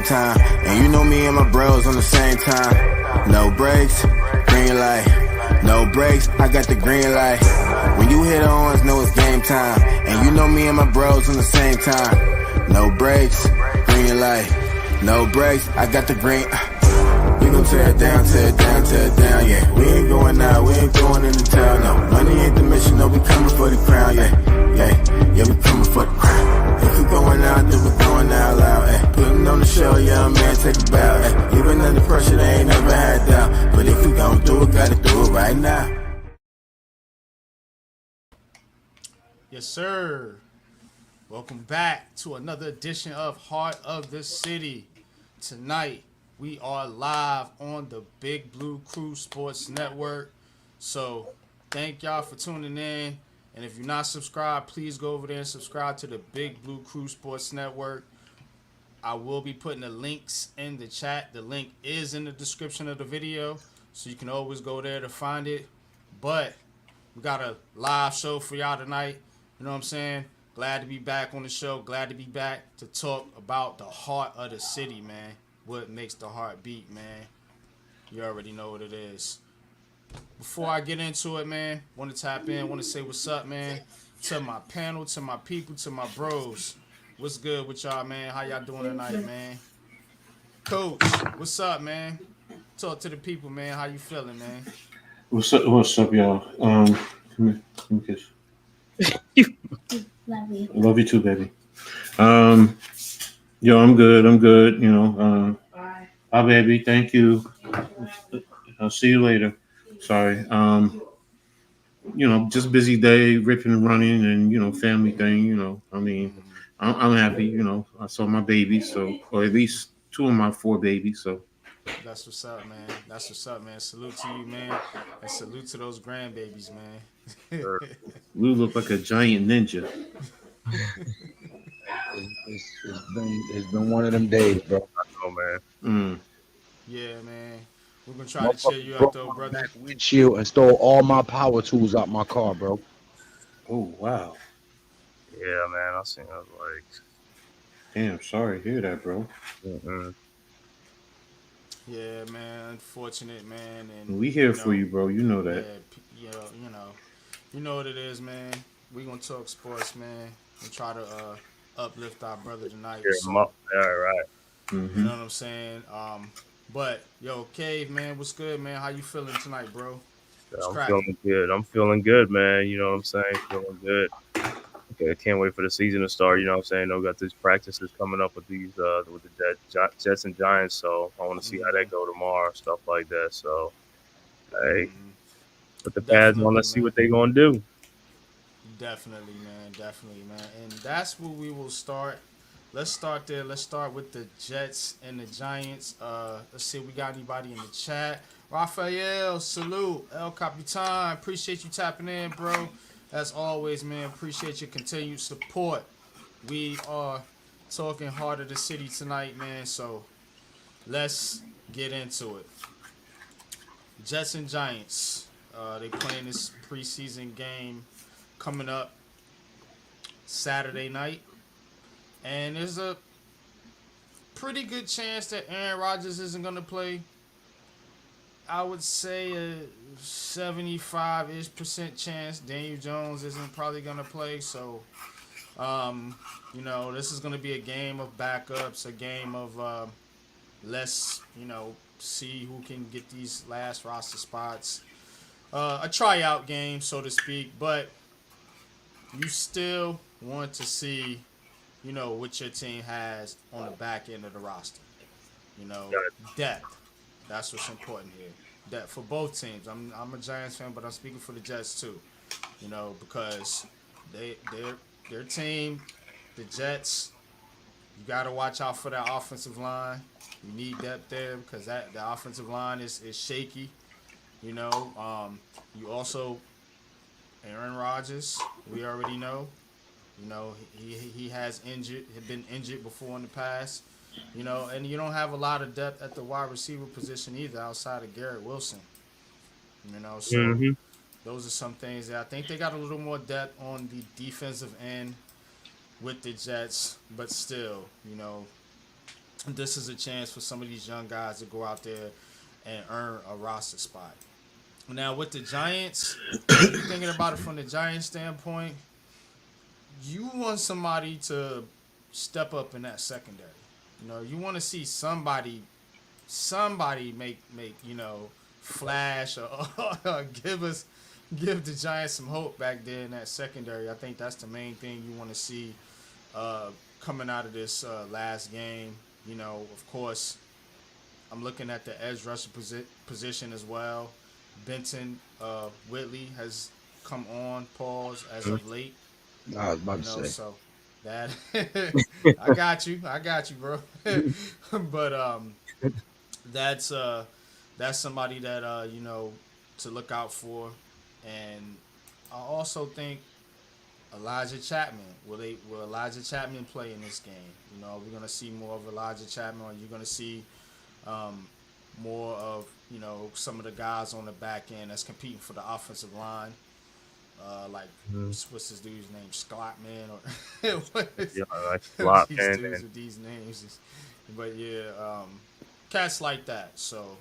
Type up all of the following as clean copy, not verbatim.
time. And you know me and my bros on the same time. No brakes, green light. No brakes, I got the green light. When you hit ons, know it's game time. And you know me and my bros on the same time. No brakes, green light. No brakes, I got the green. We gon' tear it down, tear it down, tear it down, yeah. We ain't going out, we ain't going into town, no. Money ain't the mission, no, we coming for the crown, yeah, we coming for the crown. If we going out, then we going out loud, eh. Putting on the show, young man, take a bow, eh. Even under pressure, they ain't never had doubt. But if we gon' do it, gotta do it right now. Yes, sir. Welcome back to another edition of Heart of the City. Tonight, we are live on the Big Blue Crew Sports Network. So, thank y'all for tuning in. And if you're not subscribed, please go over there and subscribe to the Big Blue Crew Sports Network. I will be putting the links in the chat. The link is in the description of the video, so you can always go there to find it. But we got a live show for y'all tonight. You know what I'm saying? Glad to be back on the show. Glad to be back to talk about the heart of the city, man. What makes the heart beat, man. You already know what it is. Before I get into it, man, want to tap in, want to say what's up, man, to my panel, to my people, to my bros. What's good with y'all, man? How y'all doing tonight, man? Coach, what's up, man? Talk to the people, man. How you feeling, man? What's up, y'all? Come here, kiss. Love you too, baby. Yo, I'm good. You know, bye, baby. Thank you. I'll see you later. Sorry. You know, just busy day, ripping and running, and you know, family thing. You know, I mean, I'm happy. You know, I saw my babies, so or at least 2 of my 4 babies. So that's what's up, man. That's what's up, man. Salute to you, man, and salute to those grandbabies, man. Lou look like a giant ninja. It's been one of them days, bro. I know, man. Yeah, man. We're gonna try to cheer you up, though, brother. Windshield and stole all my power tools out my car, bro. Oh wow. Yeah, man. I seen. I was like, Damn, sorry to hear that, bro. mm-hmm. Yeah, man. Unfortunate, man. And We here for you, bro. You know that. Yeah, you know what it is, man. We gonna talk sports, man, and try to uplift our brother tonight. So, All right. Mm-hmm. you know what I'm saying? But yo, Cave, man, what's good, man? How you feeling tonight, bro? Feeling good. I'm feeling good, man. You know what I'm saying? Feeling good. Okay, I can't wait for the season to start. You know what I'm saying? We got these practices coming up with these with the Jets and Giants, so I want to see how that go tomorrow, stuff like that. So, hey, put the pads on. Let's see what they're gonna do. Definitely, man. And that's where we will start. Let's start there. Let's start with the Jets and the Giants. Let's see if we got anybody in the chat. Raphael, salute. El Capitan, appreciate you tapping in, bro. As always, man, appreciate your continued support. We are talking Heart of the City tonight, man, so let's get into it. Jets and Giants. They playing this preseason game coming up Saturday night. And there's a pretty good chance that Aaron Rodgers isn't going to play. I would say a 75-ish% chance Daniel Jones isn't probably going to play. So, you know, this is going to be a game of backups, a game of let's, you know, see who can get these last roster spots. A tryout game, so to speak, but you still want to see, you know, what your team has on the back end of the roster. You know, depth. That's what's important here. Depth for both teams. I'm a Giants fan, but I'm speaking for the Jets too. You know, because their team, the Jets, you got to watch out for that offensive line. You need depth there because the offensive line is shaky. You know, you also Aaron Rodgers. We already know. You know, he has been injured before in the past. You know, and you don't have a lot of depth at the wide receiver position either, outside of Garrett Wilson. You know, so those are some things that I think they got a little more depth on the defensive end with the Jets, but still, you know, this is a chance for some of these young guys to go out there and earn a roster spot. Now with the Giants, thinking about it from the Giants standpoint, you want somebody to step up in that secondary. You want to see somebody make flash or give the Giants some hope back there in that secondary. I think that's the main thing you want to see coming out of this last game. Of course, I'm looking at the edge rusher position as well. Benton Whitley has come on pause as of late. I was about to say. So that I got you, bro. But that's that's somebody that to look out for, and I also think Elijah Chapman. Will Elijah Chapman play in this game? We're gonna see more of Elijah Chapman, or you're gonna see more of some of the guys on the back end that's competing for the offensive line. Like what's this dude's name? Scott man or what is Yeah, like flop, these man. dudes with these names? But yeah, cats like that. So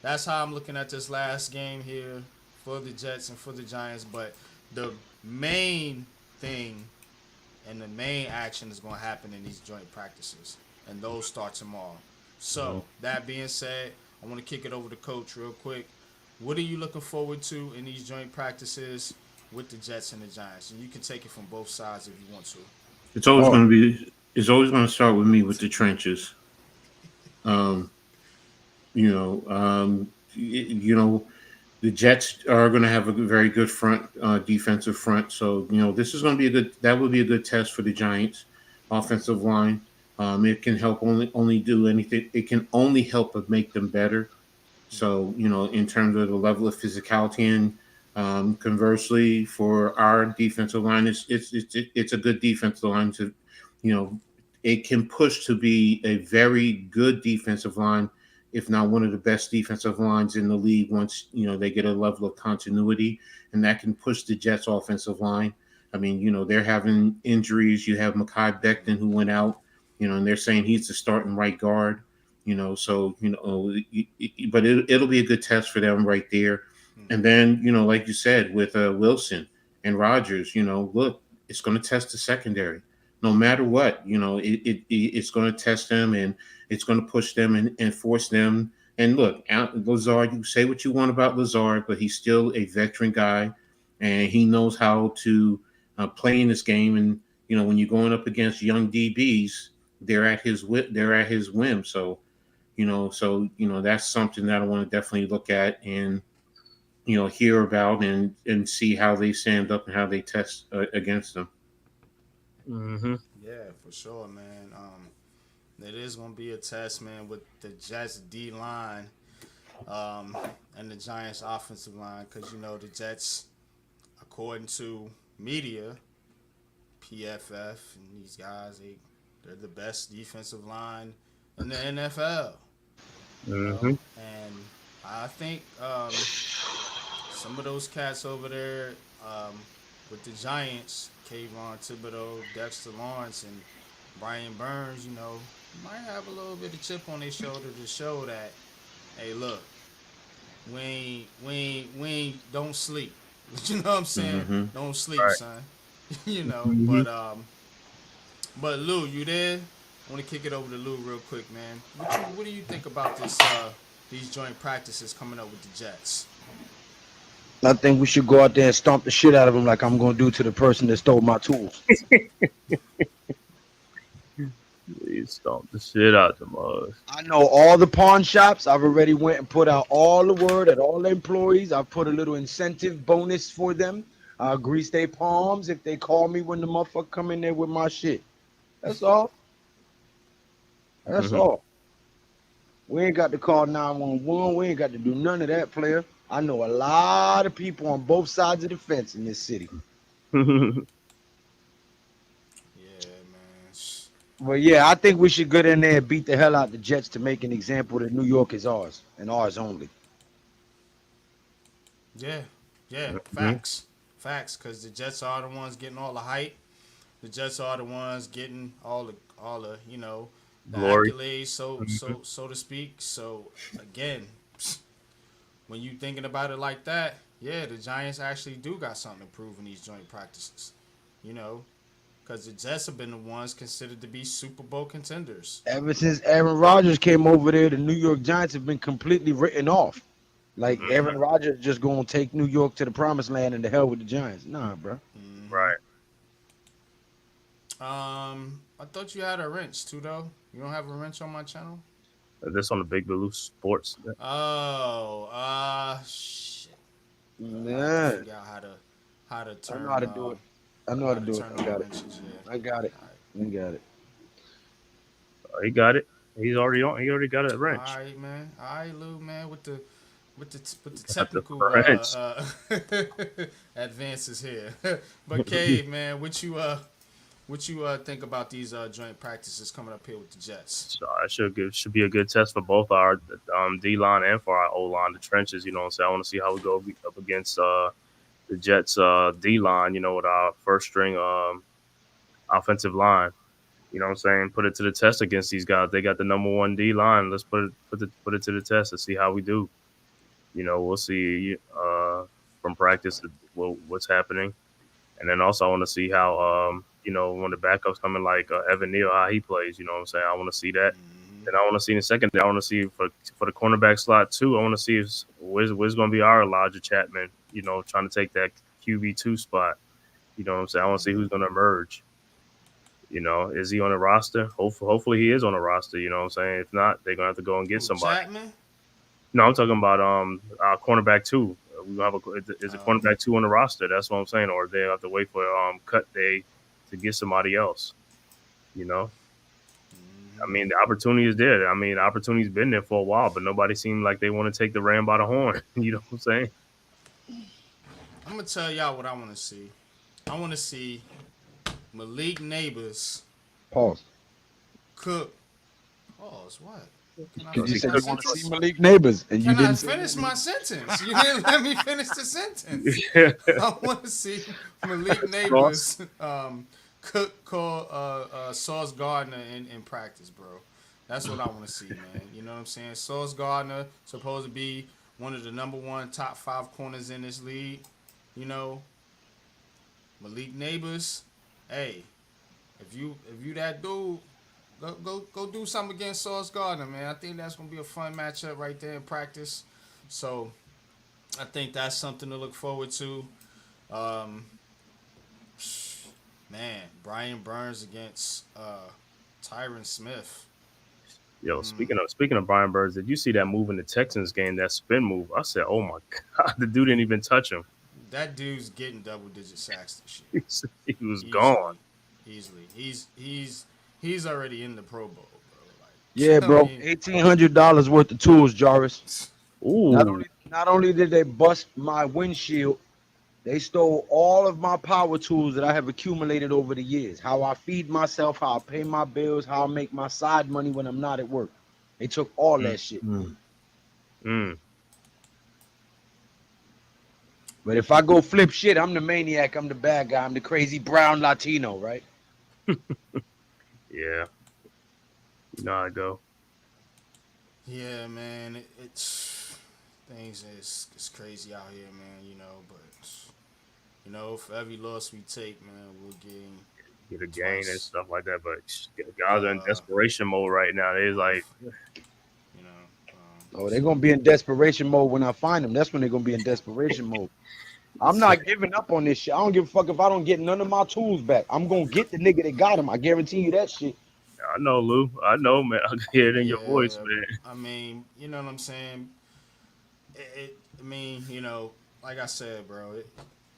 that's how I'm looking at this last game here for the Jets and for the Giants. But the main thing and the main action is going to happen in these joint practices, and those start tomorrow. So that being said, I want to kick it over to Coach real quick. What are you looking forward to in these joint practices with the Jets and the Giants? And you can take it from both sides if you want to. It's always going to be. It's always going to start with me with the trenches. You know, the Jets are going to have a very good front, defensive front. So this is going to be a good. That would be a good test for the Giants' offensive line. It can help only do anything. It can only help but make them better. So in terms of the level of physicality, and conversely, for our defensive line, it's a good defensive line to, it can push to be a very good defensive line, if not one of the best defensive lines in the league. Once they get a level of continuity, and that can push the Jets' offensive line. I mean, they're having injuries. You have Mekhi Becton who went out, and they're saying he's the starting right guard. But it'll be a good test for them right there. And then, like you said, with Wilson and Rodgers, look, it's going to test the secondary. No matter what, it's going to test them, and it's going to push them and force them. And look, Lazard, you say what you want about Lazard, but he's still a veteran guy, and he knows how to play in this game. And, when you're going up against young DBs, they're at his whim. So, that's something that I want to definitely look at and, hear about and see how they stand up and how they test against them. Yeah, for sure, man. It is going to be a test, man, with the Jets D line and the Giants offensive line, because the Jets, according to media, PFF and these guys, they're the best defensive line in the NFL. And I think some of those cats over there with the Giants, Kayvon Thibodeau, Dexter Lawrence, and Brian Burns, might have a little bit of chip on their shoulder to show that, hey, look, we ain't don't sleep. You know what I'm saying? Don't sleep, right. son. But Lou, you there? I want to kick it over to Lou real quick, man. What do you think about these joint practices coming up with the Jets? I think we should go out there and stomp the shit out of them like I'm going to do to the person that stole my tools. You stomp the shit out the mugs. I know all the pawn shops. I've already went and put out all the word at all the employees. I've put a little incentive bonus for them. I'll grease their palms if they call me when the motherfucker come in there with my shit. That's all. That's all. We ain't got to call 911. We ain't got to do none of that, player. I know a lot of people on both sides of the fence in this city. Yeah, man. Well, yeah, I think we should get in there and beat the hell out the Jets to make an example that New York is ours and ours only. Yeah, facts, because the Jets are the ones getting all the hype. The Jets are the ones getting all the the Glory. accolades, so to speak. So again, when you thinking about it like that, yeah, the Giants actually do got something to prove in these joint practices. You know, because the Jets have been the ones considered to be Super Bowl contenders. Ever since Aaron Rodgers came over there, the New York Giants have been completely written off. Like Aaron Rodgers just gonna take New York to the promised land and the hell with the Giants. Nah, bro. Right. I thought you had a wrench too, though. You don't have a wrench on my channel? This on the Big Blue Sports. Oh, shit. I have to Nah, figure out how to I turn know how to do it. I know how to do it. I on the got it. wrenches. Yeah. I got it. All right. I got it. He got it. He's already on. He already got a All wrench. right, man. All right, Lou, man, with the Got the technical wrench. advances here. But Cave, man, what you think about these joint practices coming up here with the Jets? So it should be a good test for both our D line and for our O line, the trenches. You know what I'm saying? I want to see how we go up against the Jets D line. You know, with our first string offensive line. You know what I'm saying? Put it to the test against these guys. They got the number one D line. Let's put it to the test and see how we do. You know, we'll see from practice what's happening, and then also I want to see how you know, when the backups coming like Evan Neal, how he plays. You know what I'm saying? I want to see that. And I want to see in the second. I want to see for the cornerback slot too. I want to see where's going to be our Elijah Chapman. You know, trying to take that QB2 spot. You know what I'm saying? I want to see who's going to emerge. You know, is he on the roster? Hopefully he is on the roster. You know what I'm saying? If not, they're gonna have to go and get Who, somebody. Chapman? No, I'm talking about our cornerback two. We have is a Oh. cornerback two on the roster. That's what I'm saying. Or they have to wait for cut day to get somebody else. You know, I mean the opportunity is there. I mean the opportunity's been there for a while, but nobody seemed like they want to take the ram by the horn. You know what I'm saying? I'm gonna tell y'all what I want to see. I want to see Malik Neighbors Pause. cook. Pause. What? Can I Because you finish said my you want to sentence? see Malik Neighbors, and you Can I didn't say finish my sentence? You didn't let me finish the sentence. Yeah. I want to see Malik Neighbors cook call Sauce Gardner in practice, bro. That's what I want to see, man. You know what I'm saying? Sauce Gardner supposed to be one of the number one top 5 corners in this league. You know, Malik Neighbors. Hey, if you that dude, go do something against Sauce Gardner, man. I think that's gonna be a fun matchup right there in practice. So I think that's something to look forward to. Man, Brian Burns against Tyron Smith. Yo, speaking of Brian Burns, did you see that move in the Texans game? That spin move. I said, "Oh my god!" The dude didn't even touch him. That dude's getting double-digit sacks this year. He was gone. Easily. He's already in the Pro Bowl, bro. Like, Yeah, bro. I mean, $1,800 worth of tools, Jarvis. Ooh, Not only did they bust my windshield, they stole all of my power tools that I have accumulated over the years. How I feed myself, how I pay my bills, how I make my side money when I'm not at work. They took all that shit. But if I go flip shit, I'm the maniac, I'm the bad guy, I'm the crazy brown Latino, right? yeah. You know how I go. yeah, man. It's things is crazy out here, man. You know, but you know, for every loss we take, man, we'll gain. Get a gain and Twice. stuff like that. But guys are in desperation mode right now. They're like, You know. Oh, they're gonna be in desperation mode when I find them. That's when they're gonna be in desperation mode. I'm not giving up on this shit. I don't give a fuck if I don't get none of my tools back. I'm gonna get the nigga that got them. I guarantee you that shit. I know, Lou. I know, man. I can hear it in your voice, man. I mean, you know what I'm saying? I mean, you know, like I said, bro, it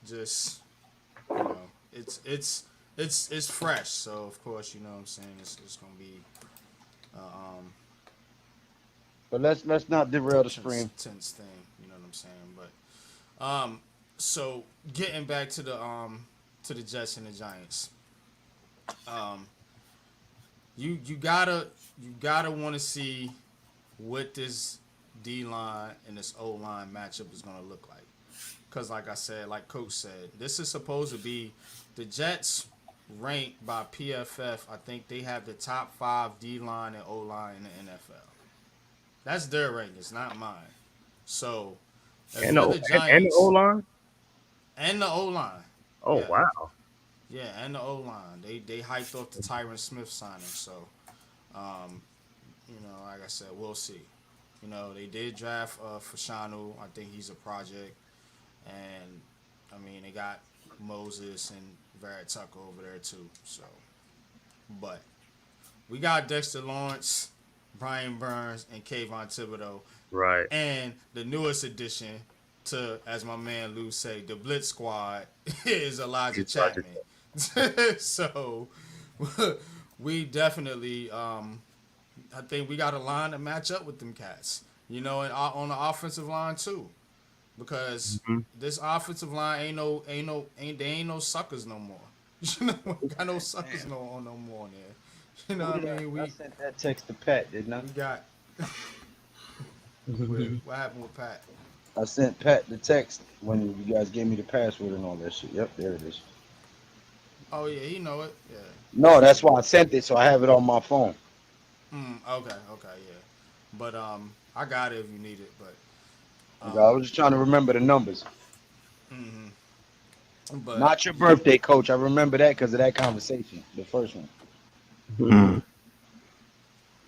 just, you know, it's fresh. So of course, you know what I'm saying, it's gonna be, But let's not derail the stream. tense thing. You know what I'm saying? But, so getting back to the Jets and the Giants, you gotta want to see what this D line and this O line matchup is gonna look like. Cause like I said, like Coach said, this is supposed to be the Jets ranked by PFF. I think they have the top 5 D line and O line in the NFL. That's their rankings, not mine. So if And you're the the and the O Giants line. and the O line, Oh yeah, wow. yeah, and the O line, they hyped off the Tyron Smith signing. So um, like I said, we'll see. They did draft Fashanu. I think he's a project, and I mean they got Moses and Barrett Tucker over there too. So, but we got Dexter Lawrence, Brian Burns, and Kayvon Thibodeau, Right. and the newest addition to, as my man Lou say, the Blitz Squad is Elijah He's Roger. Chapman. So we definitely, I think we got a line to match up with them cats. And on the offensive line too, because this offensive line ain't no suckers no more. We got no suckers no more there. You know what I mean? I sent that text to Pat, didn't I? We got what happened with Pat? I sent Pat the text when you guys gave me the password and all that shit. Yep, there it is. Oh yeah, he know it. Yeah. No, that's why I sent it, so I have it on my phone. Okay, yeah. But I got it if you need it. But I was just trying to remember the numbers. but Not your birthday, Coach. I remember that because of that conversation, the first one.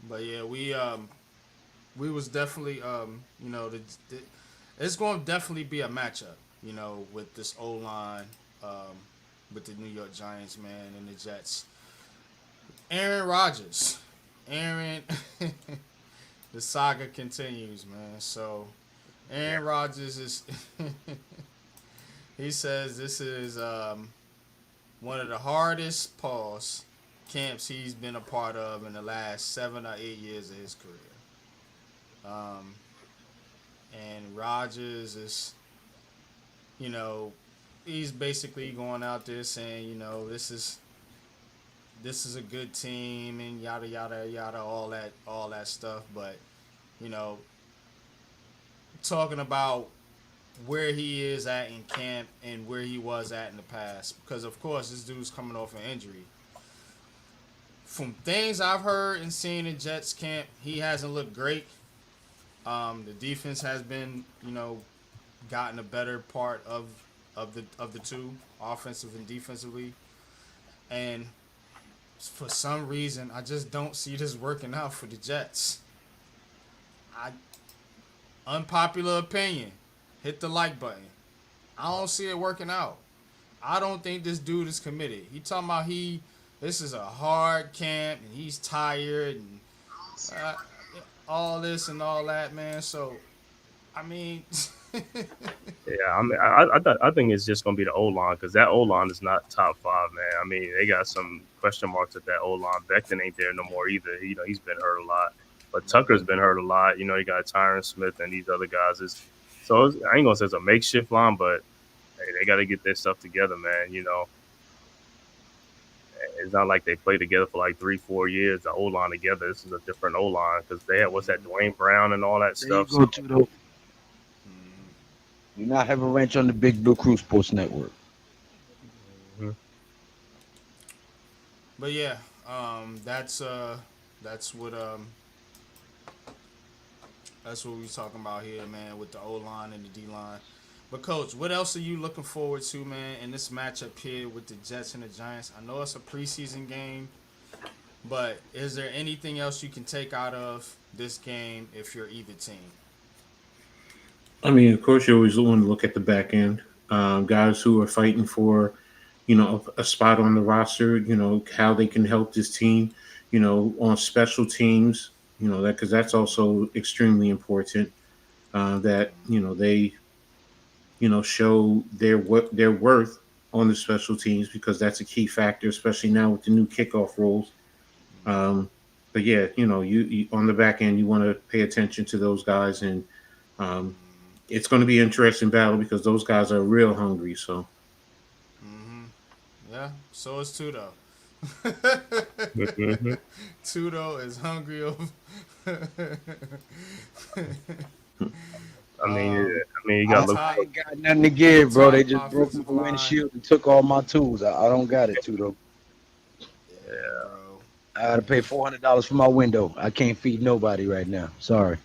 But yeah, we was definitely it's going to definitely be a matchup, with this O line, with the New York Giants, man, and the Jets. Aaron Rodgers, the saga continues, man. So Aaron Rodgers is he says this is one of the hardest camps he's been a part of in the last 7 or 8 years of his career. And Rodgers is, he's basically going out there saying, this is a good team and yada yada yada, all that stuff. But, talking about where he is at in camp and where he was at in the past, because of course this dude's coming off an injury. From things I've heard and seen in Jets camp, he hasn't looked great. The defense has been, gotten a better part of the two, offensive and defensively. And for some reason, I just don't see this working out for the Jets. Unpopular opinion, hit the like button. I don't see it working out. I don't think this dude is committed. He talking about this is a hard camp and he's tired and all this and all that, man. So, I mean, Yeah, I mean, I think it's just gonna be the O line because that O line is not top 5, man. I mean, they got some question marks at that O line. Becton ain't there no more either. He's been hurt a lot, but Tucker's been hurt a lot. You got Tyron Smith and these other guys. I ain't gonna say it's a makeshift line, but hey, they got to get their stuff together, man. It's not like they played together for like 3-4 years. The O line together. This is a different O line because they had Dwayne Brown and all that There stuff. you go, Tudo. Do not have a wrench on the Big Bill Crew Sports Network. but yeah, that's what we're talking about here, man, with the O line and the D line. But Coach, what else are you looking forward to, man, in this matchup here with the Jets and the Giants? I know it's a preseason game, but is there anything else you can take out of this game if you're either team? I mean, of course, you always want to look at the back end. Guys who are fighting for, a spot on the roster, how they can help this team, on special teams, because that's also extremely important, that, they, show their worth on the special teams because that's a key factor, especially now with the new kickoff rules. But yeah, you on the back end, you want to pay attention to those guys, and it's going to be an interesting battle because those guys are real hungry. So, yeah, so is Tudo. Tudo is hungry. I mean, you got to look. I ain't got nothing to give, bro. They just broke Offensive my line. windshield and took all my tools. I don't got it, Tudo. bro. I gotta pay $400 for my window. I can't feed nobody right now. Sorry.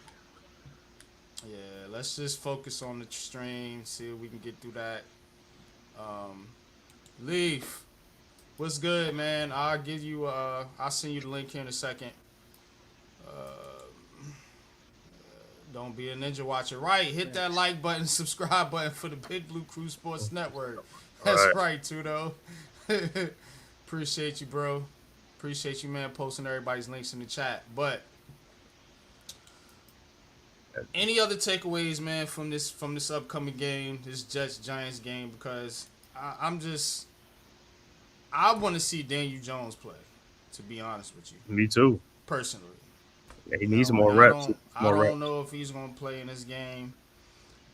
Yeah, let's just focus on the stream. See if we can get through that. Leaf, what's good, man? I'll give you. I'll send you the link here in a second. Don't be a ninja watcher. Right, hit that like button, subscribe button for the Big Blue Crew Sports Network. That's right, Tudo. Appreciate you, bro. Appreciate you, man, posting everybody's links in the chat. But any other takeaways, man, from this upcoming game, this Jets Giants game? Because I want to see Daniel Jones play. To be honest with you, Me too. personally. He needs more Like, reps. I don't know if he's gonna play in this game.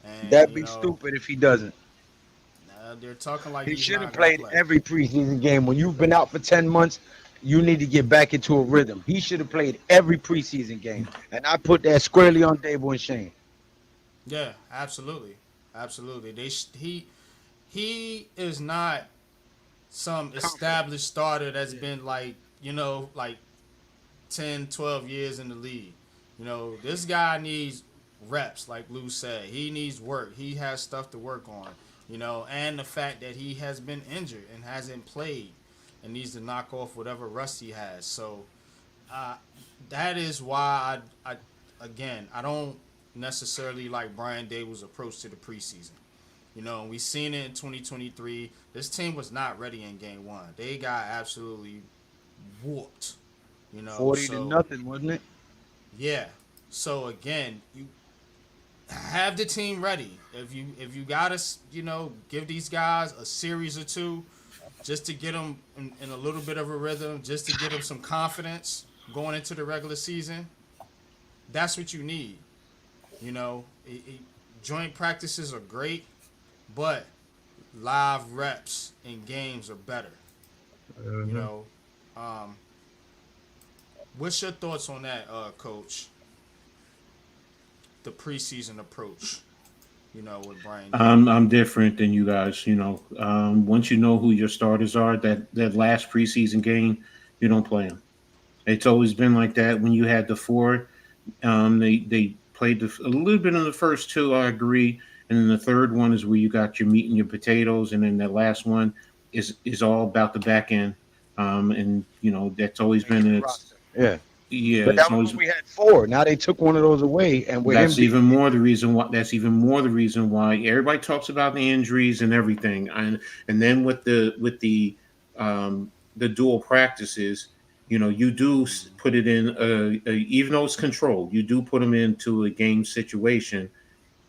And That'd be stupid if he doesn't. They're talking like He he's should not have gonna played play. every preseason game. When you've been out for 10 months, you need to get back into a rhythm. He should have played every preseason game. And I put that squarely on Dable and Shane. Yeah, absolutely. He is not some established starter that's been like 10, 12 years in the league. This guy needs reps, like Lou said. He needs work. He has stuff to work on, and the fact that he has been injured and hasn't played and needs to knock off whatever rust he has. So that is why I don't necessarily like Brian Dable's approach to the preseason. We seen it in 2023. This team was not ready in game one. They got absolutely whooped. 40 to nothing, wasn't it? Yeah. So again, you have the team ready. If you gotta give these guys a series or two, just to get them in a little bit of a rhythm, just to get them some confidence going into the regular season. That's what you need. Joint practices are great, but live reps in games are better. What's your thoughts on that, Coach? The preseason approach, with Brian. I'm different than you guys. Once you know who your starters are, that last preseason game, you don't play them. It's always been like that. When you had the four, they played a little bit in the first two. I agree, and then the third one is where you got your meat and your potatoes, and then the last one is all about the back end. And that's always been it. Yeah. Yeah, But that was when we had four. Now they took one of those away, and that's even more the reason why. That's even more the reason why everybody talks about the injuries and everything, and then with the dual practices, you do put it in even though it's controlled, you do put them into a game situation.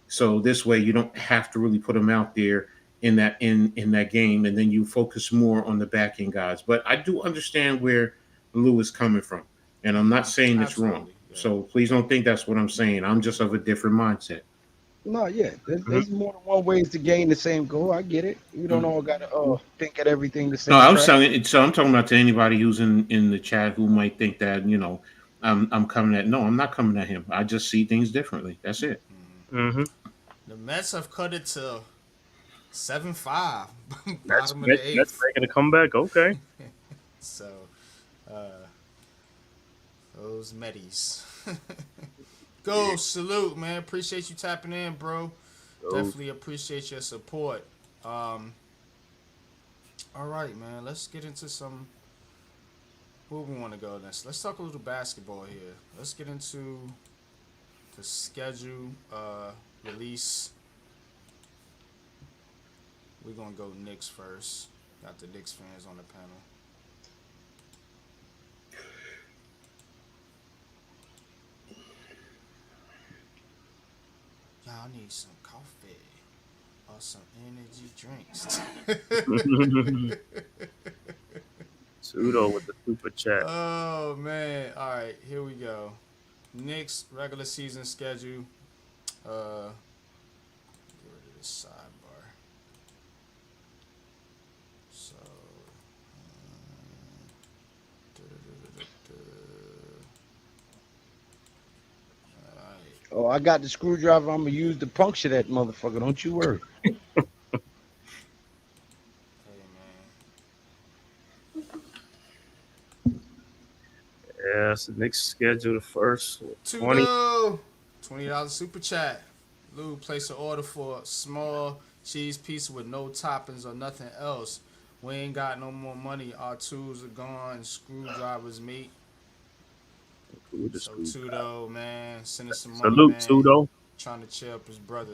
So this way, you don't have to really put them out there in that game, and then you focus more on the back end guys. But I do understand where Lou is coming from. And I'm not saying it's wrong. Yeah. So please don't think that's what I'm saying. I'm just of a different mindset. No, yeah. There's more than one ways to gain the same goal. I get it. We don't all got to think at everything the same. No, I'm talking about to anybody who's in the chat who might think that, I'm coming at. No, I'm not coming at him. I just see things differently. That's it. Mm-hmm. The Mets have cut it to 7-5. That's Bottom of the eighth. That's making a comeback. Okay. So, those Metis. Go, salute, man. Appreciate you tapping in, bro. Definitely appreciate your support. All right, man. Let's get into some. Where we want to go next? Let's talk a little basketball here. Let's get into the schedule release. We're going to go Knicks first. Got the Knicks fans on the panel. Y'all need some coffee or some energy drinks. Pseudo with the super chat. Oh, man. All right, here we go. Knicks regular season schedule. Get rid of this sidebar. So, Oh, I got the screwdriver. I'm gonna use to puncture that motherfucker. Don't you worry. Hey, man. That's the Knicks schedule. The first 20. $20 super chat. Lou, place an order for a small cheese pizza with no toppings or nothing else. We ain't got no more money. Our tools are gone. Screwdrivers, mate. With the So screw. Tudo, man, send us some money, Salute, man. Tudo. Trying to cheer up his brother.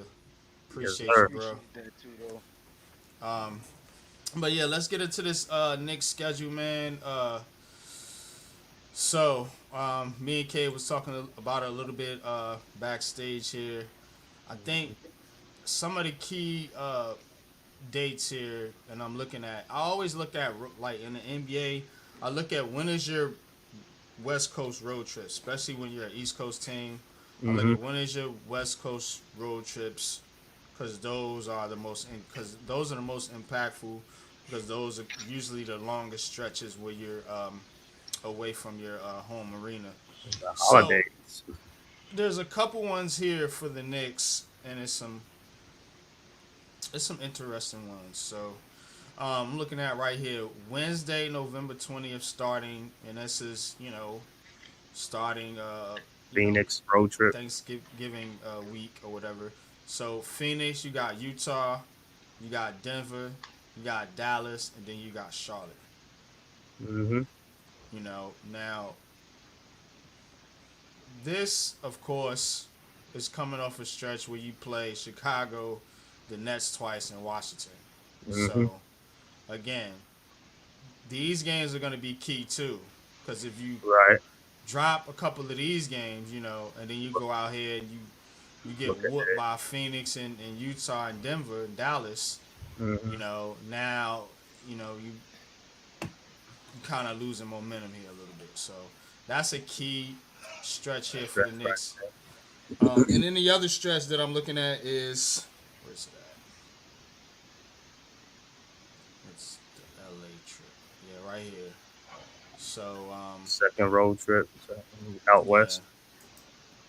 Yes, Appreciate sir. you, bro. But yeah, let's get into this Knicks schedule, man. Me and Kay was talking about it a little bit backstage here. I think some of the key dates here, and I'm looking at. I always look at like in the NBA. I look at when is your West Coast road trip, especially when you're an East Coast team. I look Mm-hmm. at when is your West Coast road trips, because those are the most impactful, because those are usually the longest stretches where you're away from your home arena. So Holidays. there's a couple ones here for the Knicks, and it's some interesting ones. So I'm looking at right here, Wednesday, November 20th, starting, and this is starting Phoenix road trip. Thanksgiving week or whatever. So Phoenix, you got Utah, you got Denver, you got Dallas, and then you got Charlotte. Mm-hmm. Now this, of course, is coming off a stretch where you play Chicago, the Nets twice, and Washington. Mm-hmm. So again, these games are going to be key too, because if you Right. drop a couple of these games, and then you go out here and you get Look at whooped that. by Phoenix and Utah and Denver and Dallas, Mm-hmm. now you kind of losing momentum here a little bit. So that's a key stretch here for the Knicks. And then the other stretch that I'm looking at is, where's it at? It's the LA trip. Yeah, right here. So Second road trip out yeah. west.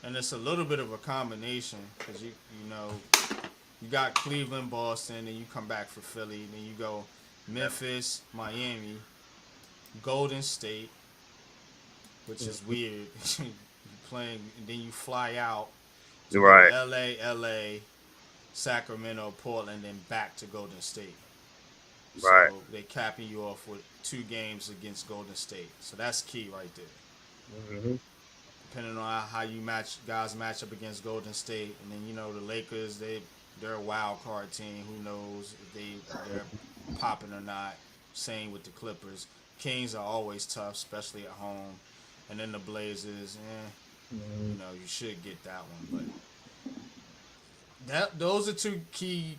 And it's a little bit of a combination, because you got Cleveland, Boston, and you come back for Philly, then you go Memphis, Miami, Golden State, which is weird. You playing, and then you fly out to go Right. to LA, Sacramento, Portland, then back to Golden State. Right. So they capping you off with 2 games against Golden State. So that's key right there. Mm-hmm. Depending on how you match up against Golden State, and then the Lakers, they're a wild card team. Who knows if they're popping or not. Same with the Clippers. Kings are always tough, especially at home. And then the Blazers, you should get that one. But those are 2 key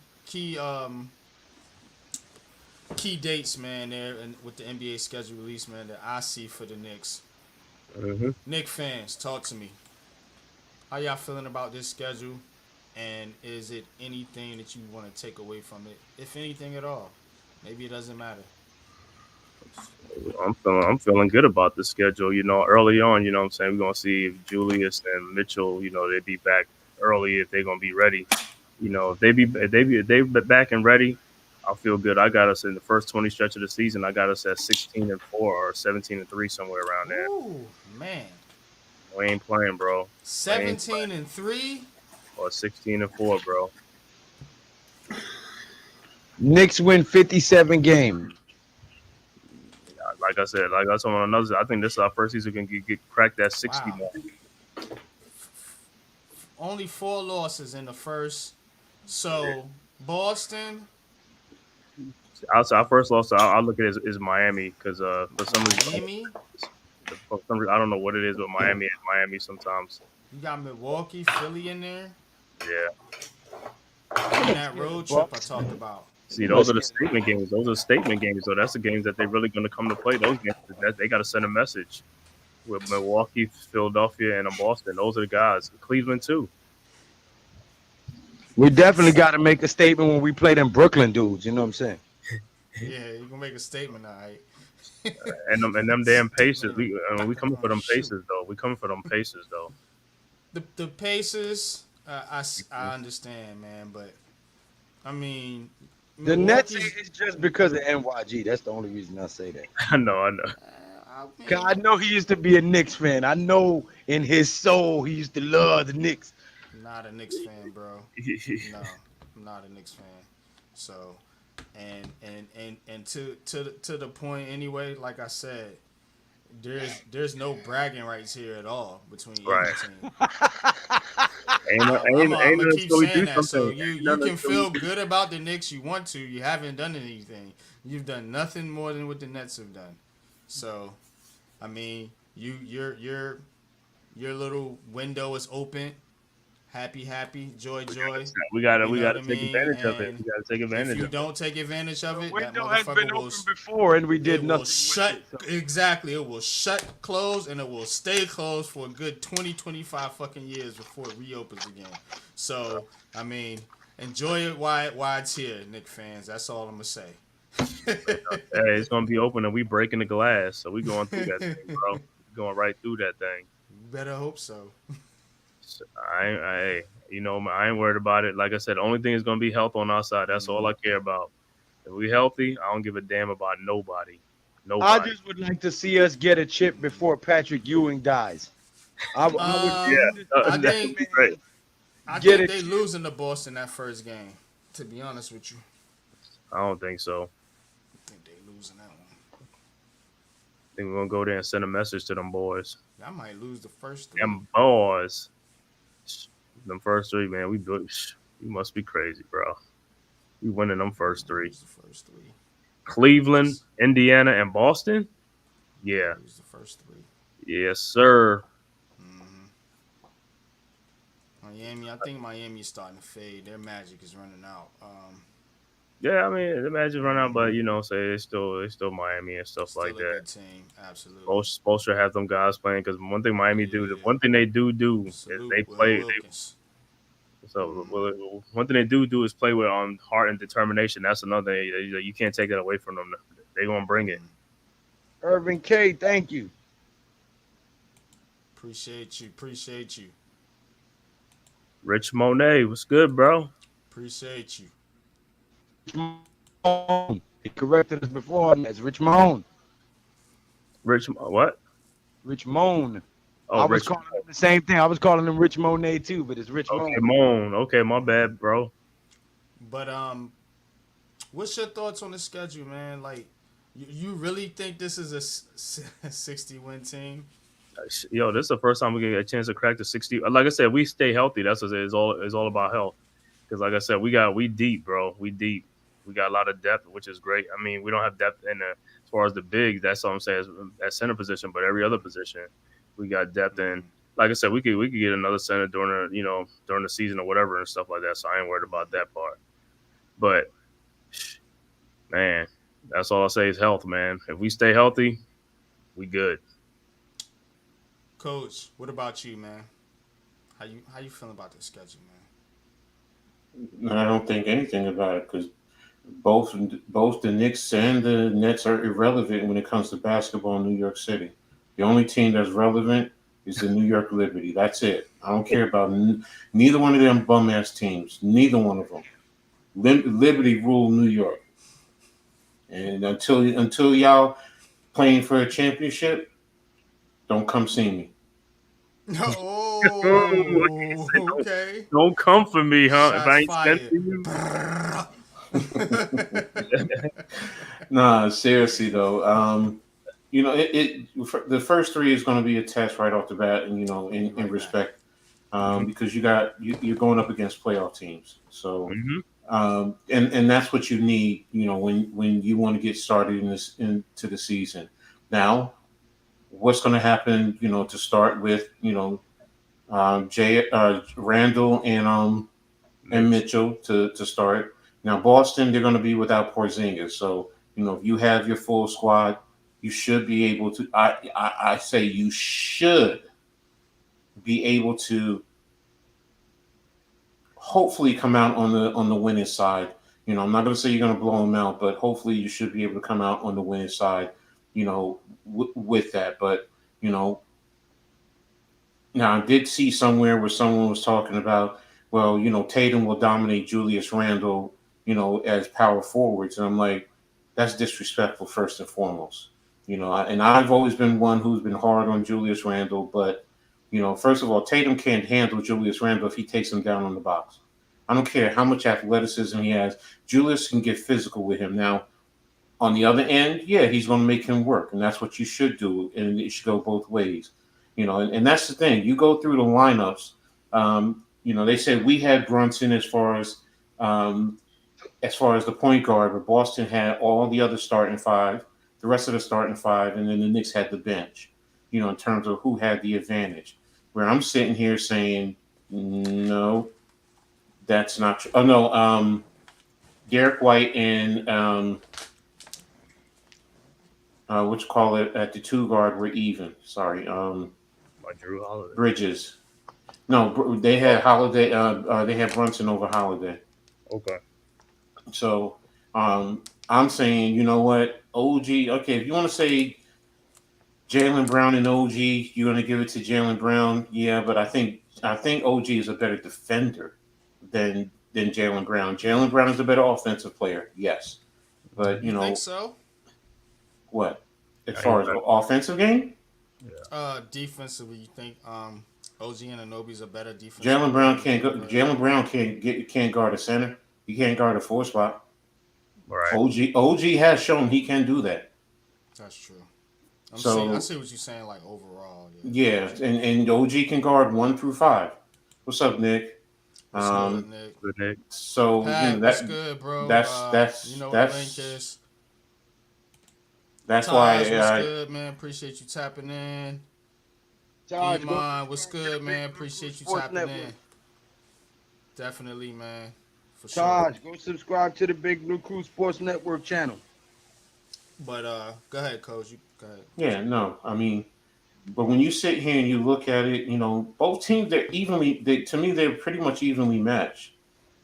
dates, man. There and with the NBA schedule release, man, that I see for the Knicks. Mm-hmm. Knicks fans, talk to me. How y'all feeling about this schedule? And is it anything that you want to take away from it, if anything at all? Maybe it doesn't matter. I'm feeling good about the schedule. Early on, what I'm saying, we're gonna see if Julius and Mitchell, they be back early, if they're gonna be ready. If they be back and ready, I'll feel good. I got us in the first 20 stretch of the season. I got us at 16-4 or 17-3, somewhere around there. Ooh, man. We ain't playing, bro. 17-3. Or 16-4, bro. Knicks win 57 games. Like I said, on another, I think this is our first season we can get crack that 60 Wow. mark. Only 4 losses in the first. So Boston, Outside our first loss, I'll look at it as Miami, because for some reason, Miami. I don't know what it is with Miami and Miami sometimes. You got Milwaukee, Philly in there. Yeah. And that road trip I talked about. See, those are the statement games. Those are statement games. So that's the games that they're really going to come to play. Those games that they got to send a message. With Milwaukee, Philadelphia, and Boston, those are the guys. Cleveland too. We definitely got to make a statement when we play them Brooklyn dudes. You know what I'm saying? Yeah, you can make a statement, all right. And them damn Pacers. We coming for them Pacers though. We coming for them Pacers though. The Pacers, I understand, man, but I mean, The Nets Milwaukee's- is just because of NYG. That's the only reason I say that. I know. 'Cause I know he used to be a Knicks fan. I know in his soul he used to love the Knicks. Not a Knicks fan, bro. No, I'm not a Knicks fan. So, and to the point anyway. Like I said, there's no bragging rights here at all between either Right. team. Ain't, no- I'm ain't gonna nothing keep until we saying do that. something. So Ain't you nothing can until we feel do. good about the Knicks. You want to. You haven't done anything. You've done nothing more than what the Nets have done. So, I mean, your little window is open. Happy, joy. We gotta You we know what gotta I take mean? advantage of it. And We gotta take if advantage you of it. don't take advantage of The it, that window has been motherfucker will open before, and we did it will nothing shut with it. So. exactly. It will shut, close, and it will stay closed for a good 20-25 fucking years before it reopens again. So I mean, enjoy it while it's here, Knicks fans. That's all I'm gonna say. Hey, it's gonna be open and we breaking the glass, so we going through that thing, bro. Going right through that thing. Better hope so. So I ain't worried about it. Like I said, the only thing is gonna be health on our side. That's all I care about. If we healthy, I don't give a damn about nobody. I Nobody. just would like to see us get a chip before Patrick Ewing dies. I would Yeah, I that think would be great. I get think a they chip. losing to Boston that first game. To be honest with you, I don't think so. I think they losing that one. I think we're gonna go there and send a message to them boys. I might lose the first three. Them boys. Them first three, man. We must be crazy, bro. We winning them first three. Lose the first three. Cleveland, Indiana, and Boston. Yeah. Lose the first three. Yes, sir. Mm-hmm. Miami, I think Miami's starting to fade. Their magic is running out. Yeah, I mean the Magic run out, but say it's still Miami and stuff like Still a that. good team, absolutely. Supposed to have them guys playing because one thing Miami do, the Yeah. one thing they do is Salute they Will play. Wilkins. One thing they do is play with heart and determination. That's another thing. You can't take that away from them. They gonna bring it. Irvin K, thank you. Appreciate you. Rich Monet, what's good, bro? Appreciate you. Mahone. He corrected us before. That's Rich Mahone. Rich what? Rich Moan. Oh, I was Rich. calling him the same thing. I was calling him Rich Monet too, but it's Rich Okay, Moan. Moan. Okay, my bad, bro. But what's your thoughts on the schedule, man? Like, you really think this is a 60-win team? Yo, this is the first time we get a chance to crack the 60. Like I said, we stay healthy. That's what it's all about health. Because like I said, we deep, bro. We deep. We got a lot of depth, which is great. I mean, we don't have depth as far as the bigs. That's all I'm saying at center position, but every other position we got depth in. Like I said, we could get another center during the season or whatever and stuff like that. So I ain't worried about that part. But man, that's all I say is health, man. If we stay healthy, we good. Coach, what about you, man? How you feeling about this schedule, man? I don't think anything about it because both the Knicks and the Nets are irrelevant when it comes to basketball in New York City. The only team that's relevant is the New York Liberty. That's it. I don't care about neither one of them bum ass teams. Neither one of them. Liberty rule New York, and until y'all playing for a championship, don't come see me. Oh, okay. Don't come for me, huh? If I Shots ain't sent fired. for you. Nah, seriously though. The first three is going to be a test right off the bat, and in respect, because you're going up against playoff teams. So, and that's what you need, when you want to get started into the season. Now, what's going to happen, to start with, Randall and Mitchell to start. Now, Boston, they're going to be without Porzingis, so if you have your full squad, you should be able to. I say you should be able to hopefully come out on the winning side. I'm not going to say you're going to blow them out, but hopefully you should be able to come out on the winning side. With that, but now I did see somewhere where someone was talking about, well, Tatum will dominate Julius Randle, as power forwards, and I'm like, that's disrespectful first and foremost. And I've always been one who's been hard on Julius Randle, but first of all, Tatum can't handle Julius Randle if he takes him down on the box. I don't care how much athleticism he has. Julius can get physical with him. Now, on the other end, yeah, he's going to make him work, and that's what you should do, and it should go both ways. And that's the thing. You go through the lineups. They said we had Brunson as far as the point guard, but Boston had all the other starting five, the rest of the starting five, and then the Knicks had the bench. In terms of who had the advantage. Where I'm sitting here saying, no, that's not true. Oh no, Derek White and what you call it at the 2 guard were even. Sorry, By Drew Holiday. Bridges. No, they had Holiday. They had Brunson over Holiday. Okay. So I'm saying, you know what, OG. Okay, if you want to say Jaylen Brown and OG, you're going to give it to Jaylen Brown. Yeah, but I think OG is a better defender than Jaylen Brown. Jaylen Brown is a better offensive player, yes. But You think so? What? As far as the offensive game? Defensively, you think OG and Anunoby's a better defense? Jaylen Brown can't go. Jaylen Brown can't guard a center. He can't guard a 4 spot. Right. OG has shown he can do that. That's true. I see what you're saying, like overall. Yeah, and OG can guard 1 through 5. What's up, Nick? What's good, Nick? Good Nick. So Pat, that's good, bro. That's you know that's what the link is. that's Taj, why what's I good, man? Appreciate you tapping in. Taj, Iman, what's good, man? Appreciate you Sports tapping Network. in. Definitely, man. For Taj, sure. go subscribe to the Big Blue Crew Sports Network channel. But go ahead, Coach. You go ahead. Yeah, no, I mean, but when you sit here and you look at it, both teams to me they're pretty much evenly matched.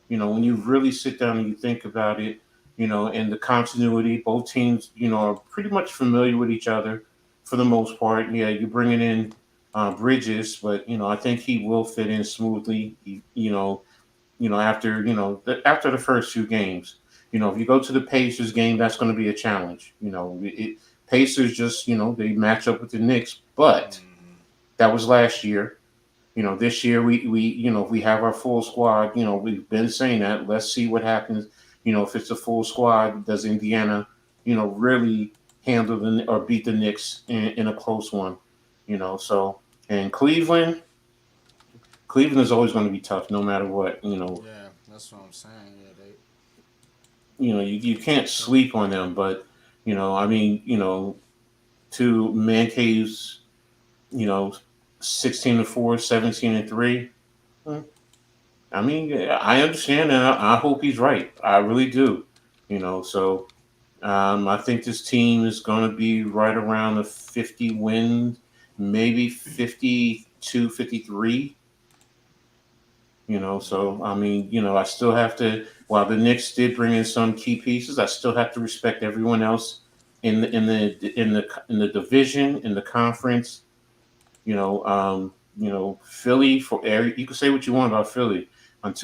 When you really sit down and you think about it, and the continuity, both teams, are pretty much familiar with each other for the most part. Yeah, you're bringing in Bridges, but I think he will fit in smoothly. After the first 2 games. If you go to the Pacers game, that's going to be a challenge. Pacers just, they match up with the Knicks, but that was last year. This year we have our full squad. We've been saying that. Let's see what happens. If it's a full squad, does Indiana, really handle or beat the Knicks in a close one? So and Cleveland is always going to be tough, no matter what. Yeah, that's what I'm saying. You can't sleep on them, but to Man Cave's 16-4, 17-3. I mean, I understand, and I hope he's right. I really do. So I think this team is going to be right around the 50 wins, maybe 52, 53. So I mean, I still have to. While the Knicks did bring in some key pieces, I still have to respect everyone else in the division, in the conference. Philly. You can say what you want about Philly.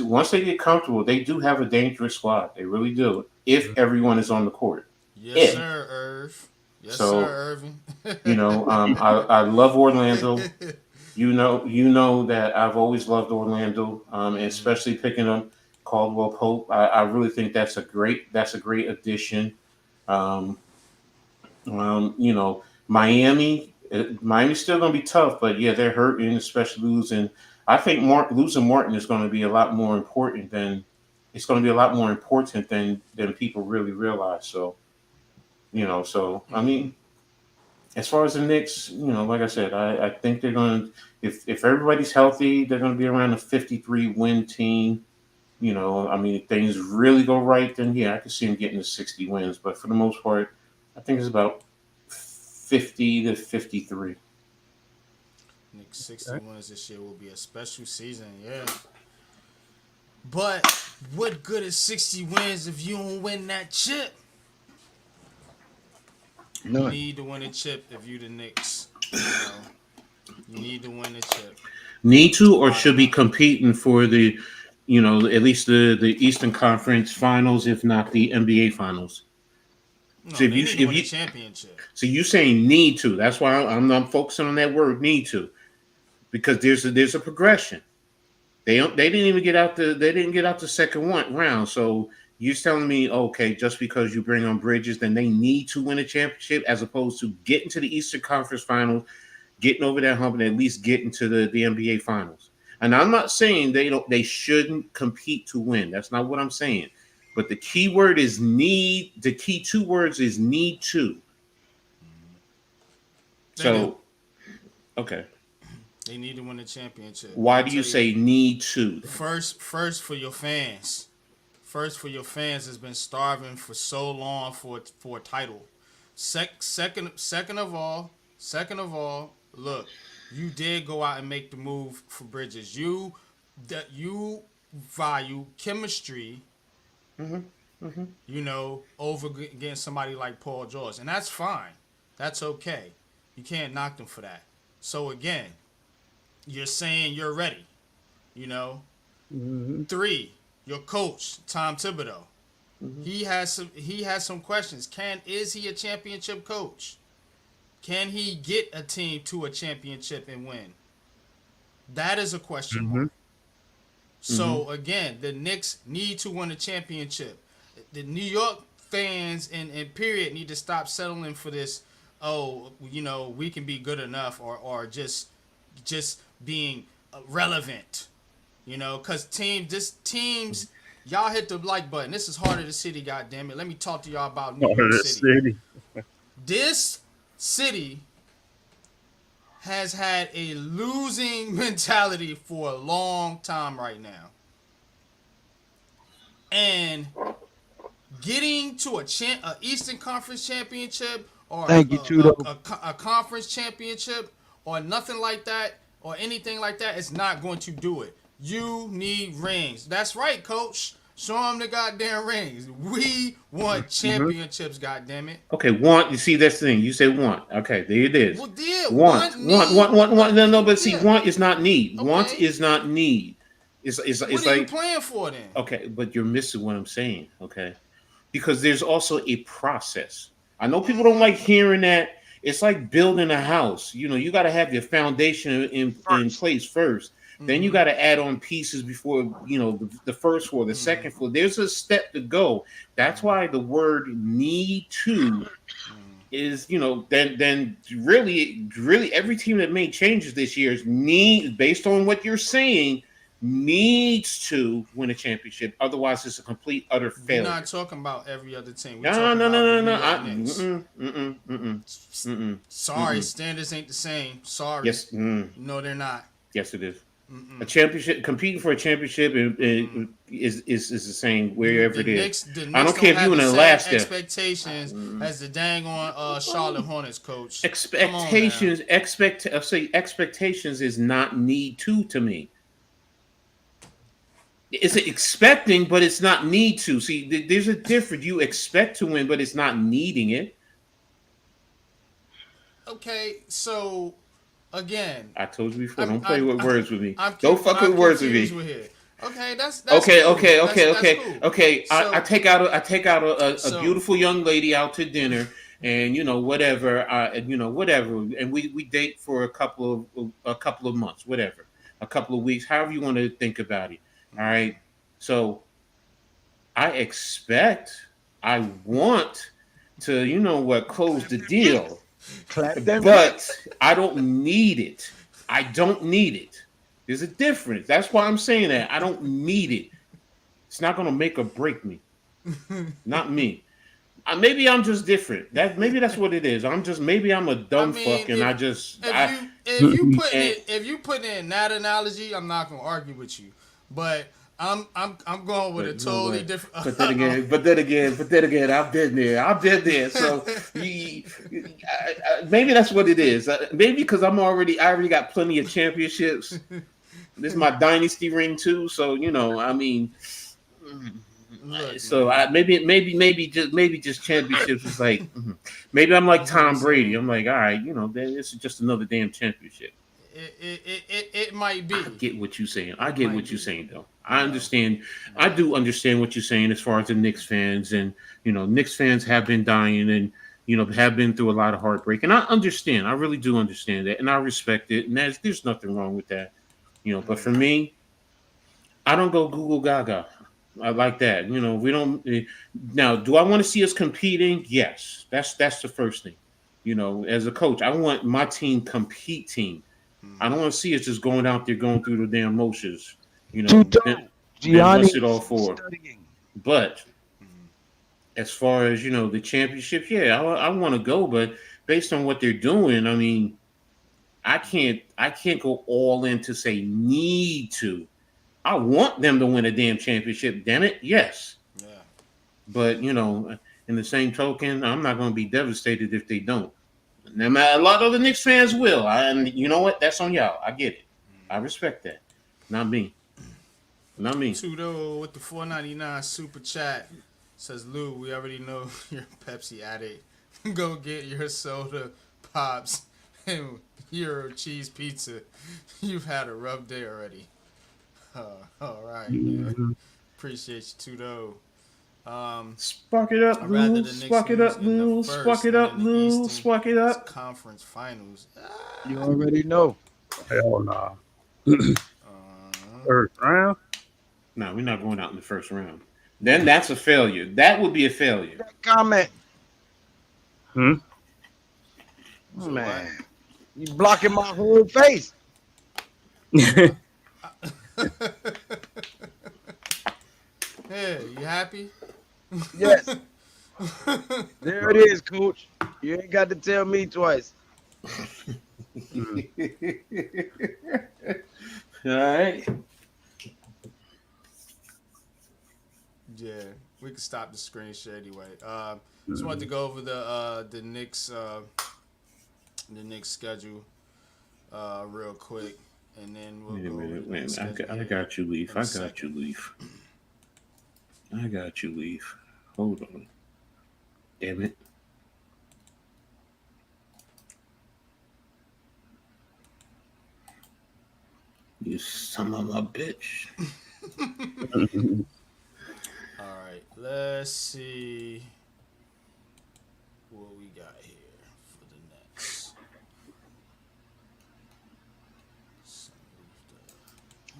Once they get comfortable, they do have a dangerous squad. They really do. If everyone is on the court. Yes, sir, Irv. Yes, sir, Irving. I love Orlando. You know that I've always loved Orlando, and especially picking up Caldwell Pope. I really think that's a great addition. Miami's still going to be tough, but yeah, they're hurting, especially losing. I think losing Martin is going to be a lot more important than people really realize. So, I mean, as far as the Knicks, like I said, I think they're going to, if everybody's healthy, they're going to be around a 53 win team. I mean, if things really go right, then yeah, I could see them getting to 60 wins. But for the most part, I think it's about 50 to 53. Knicks 60 wins this year will be a special season, yeah. But what good is 60 wins if you don't win that chip? None. You need to win a chip if you the Knicks. You need to win a chip. Need to or should be competing for the, at least the Eastern Conference Finals, if not the NBA Finals. No, So they need to win a championship. so you saying need to. That's why I'm focusing on that word need to, because there's a progression. They didn't even get out the second round. So you're telling me, okay, just because you bring on Bridges, then they need to win a championship as opposed to getting to the Eastern Conference Finals, getting over that hump, and at least getting to the NBA Finals. And I'm not saying they shouldn't compete to win. That's not what I'm saying. But the key word is need. The key two words is need to. So, okay. They need to win the championship. Why do you say need to? First for your fans. First for your fans has been starving for so long for a title. Second of all, look, you did go out and make the move for Bridges. You value chemistry. You know, over against somebody like Paul George, and that's fine. That's okay. You can't knock them for that. So again, you're saying you're ready. You know, 3, your coach Tom Thibodeau. He has some questions. Is he a championship coach? Can he get a team to a championship and win? That is a question mark. So again, the Knicks need to win a championship. The New York fans and period need to stop settling for this. Oh, you know, we can be good enough, or just being relevant. You know, because teams, y'all hit the like button. This is Heart of the City, goddammit. Let me talk to y'all about New York City. This city has had a losing mentality for a long time right now. And getting to a Eastern Conference championship or a conference championship or nothing like that or anything like that is not going to do it. You need rings. That's right, coach. Show them the goddamn rings. We want championships, goddammit. Okay, want. You see, that's the thing. You say want. Okay, there it is. Well, yeah, want. No, but see, want is not need. Okay. Want is not need. It's what like, are you playing for then? Okay, but you're missing what I'm saying. Okay, because there's also a process. I know people don't like hearing that. It's like building a house. You know, you got to have your foundation in place first. Then you got to add on pieces before, you know, the first floor, the second floor. There's a step to go. That's why the word need to is, you know, then really every team that made changes this year is based on what you're saying, needs to win a championship. Otherwise, it's a complete, utter failure. We're not talking about every other team. No. Sorry, standards ain't the same. Sorry. Yes. No, they're not. Yes, it is. A championship, competing for a championship is the same wherever it is. The Knicks I don't care if you in Alaska. Expectations as the dang on Charlotte Hornets coach. Expectations is not need to me. It's expecting, but it's not need to. See, there's a difference. You expect to win, but it's not needing it. Okay, so. Again, I told you before. Don't play with words with me. Don't fuck with words with me. Okay, that's okay. Cool. Okay. That's cool. So, I take out a beautiful young lady out to dinner, and whatever, and we date for a couple of months, whatever, a couple of weeks, however you want to think about it. All right. So I want to, close the deal. But I don't need it. There's a difference. That's why I'm saying that. I don't need it. It's not going to make or break me. Not me. Maybe I'm just different. Maybe that's what it is. Maybe I'm a dumb fuck, and if you put in that analogy, I'm not going to argue with you. But I'm going with a totally different. But then again, I've been there. So maybe that's what it is. Maybe because I already got plenty of championships. This is my dynasty ring too. So maybe just championships is like maybe I'm like Tom Brady. I'm like, all right, this is just another damn championship. it might be. I get what you're saying. I get what you're saying, though. I No. understand. I do understand what you're saying as far as the Knicks fans, and Knicks fans have been dying, and have been through a lot of heartbreak, and I understand. I really do understand that, and I respect it, and there's nothing wrong with that. But for me, I don't go Google Gaga. I like that. We don't. Now, do I want to see us competing? Yes, that's the first thing. As a coach, I want my team competing. I don't want to see us just going out there going through the damn motions. Then what's it all for? Studying. But as far as the championship, yeah, I want to go, but based on what they're doing, I mean, I can't go all in to say need to. I want them to win a damn championship. Damn it, yes. Yeah. But in the same token, I'm not going to be devastated if they don't. Now, a lot of the Knicks fans will, and you know what? That's on y'all. I get it. I respect that. Not me. Not me. Tudo with the $4.99 super chat says, Lou, we already know you're a Pepsi addict. Go get your soda, pops, and your cheese pizza. You've had a rough day already. All right, man. Appreciate you, Tudo. Spark it up, Lou. Spark it up, Lou. Spark it up, Lou. Spark it up. Conference finals. You already know. Hell nah. First round? No, we're not going out in the first round. Then that's a failure. That would be a failure. Comment. Hmm? Oh, man, you blocking my whole face. Hey, you happy? Yes. There it is, coach. You ain't got to tell me twice. All right. Yeah, we can stop the screen share anyway. Just wanted to go over the Knicks schedule real quick, and then we'll go over the Knicks schedule. I got you, Leaf. I got you, Leaf. Hold on. Damn it. You son of a bitch. All right, let's see what we got here for the Nets.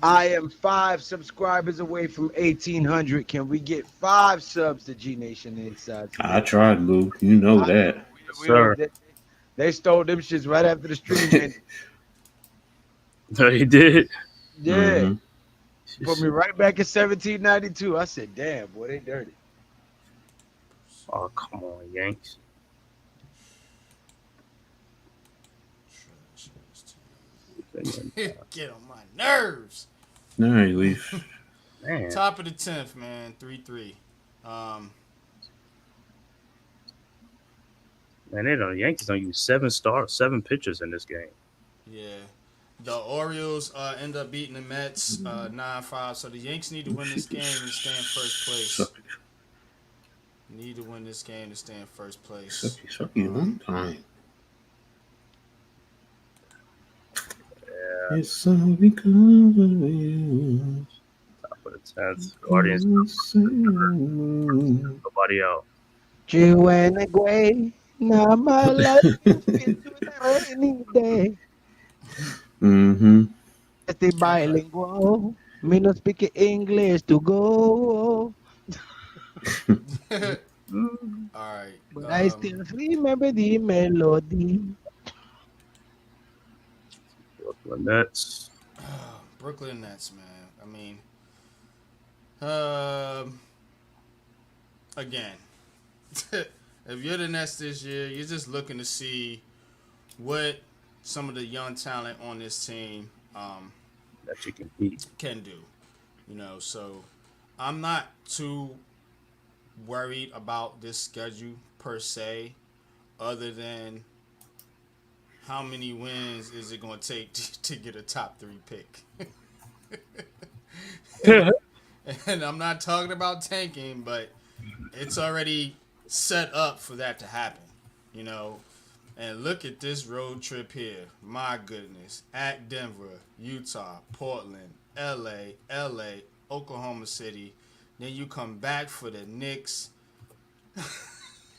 I am 5 subscribers away from 1,800. Can we get 5 subs to G Nation Inside? I tried, Lou. You know that. Sir. They stole them shits right after the stream ended. No, he did. Yeah. Mm-hmm. Put me right back at 1792. I said, damn, boy, they dirty. Oh, come on, Yanks. Get on my nerves. All right, Leaf. Man. Top of the 10th, man. 3-3. Man, the Yankees don't use 7 pitchers in this game. Yeah. The Orioles end up beating the Mets 9-5. So the Yanks need to win this game and stay in first place. Need to win this game to stay in first place. Sucky one time. Yeah. It's all because of you. Top of the 10th. Guardians. Nobody out. You went away. Now my life is a rainy day. Mm-hmm. Este bilingual. Me no speak English to go. All right. But I still remember the melody. Brooklyn Nets. Brooklyn Nets, man. I mean, again, if you're the Nets this year, you're just looking to see what some of the young talent on this team That you can beat. can do. So I'm not too worried about this schedule per se, other than how many wins is it going to take to get a top 3 pick. And I'm not talking about tanking, but it's already set up for that to happen. And look at this road trip here. My goodness. At Denver, Utah, Portland, LA, Oklahoma City. Then you come back for the Knicks,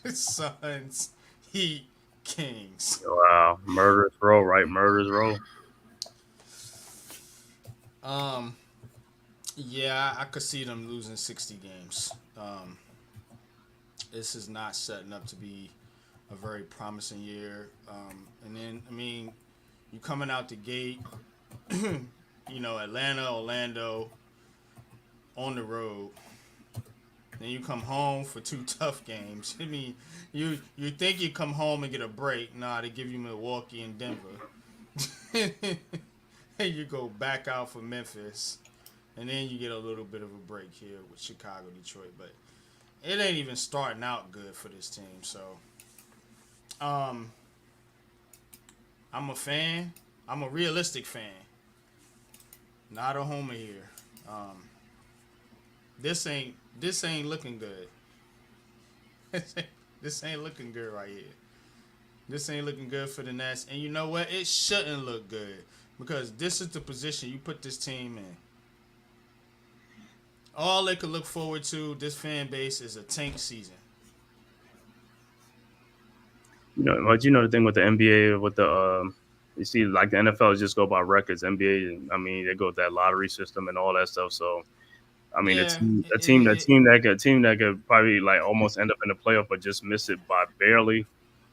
Suns, Heat, Kings. Wow, murderous row, right? Murderous row. Um, yeah, I could see them losing 60 games. This is not setting up to be a very promising year. And then, I mean, you coming out the gate, Atlanta, Orlando, on the road. Then you come home for 2 tough games. I mean, you think you come home and get a break. Nah, they give you Milwaukee and Denver. And you go back out for Memphis. And then you get a little bit of a break here with Chicago, Detroit. But it ain't even starting out good for this team. So, I'm a fan. I'm a realistic fan. Not a homer here. This ain't looking good. This ain't looking good right here. This ain't looking good for the Nets. And you know what? It shouldn't look good because this is the position you put this team in. All they could look forward to, this fan base, is a tank season. But the thing with the NBA, with the you see, like the NFL just go by records. NBA, I mean, they go with that lottery system and all that stuff. So, I mean, Yeah, a team that could probably like almost end up in the playoff, but just miss it by barely,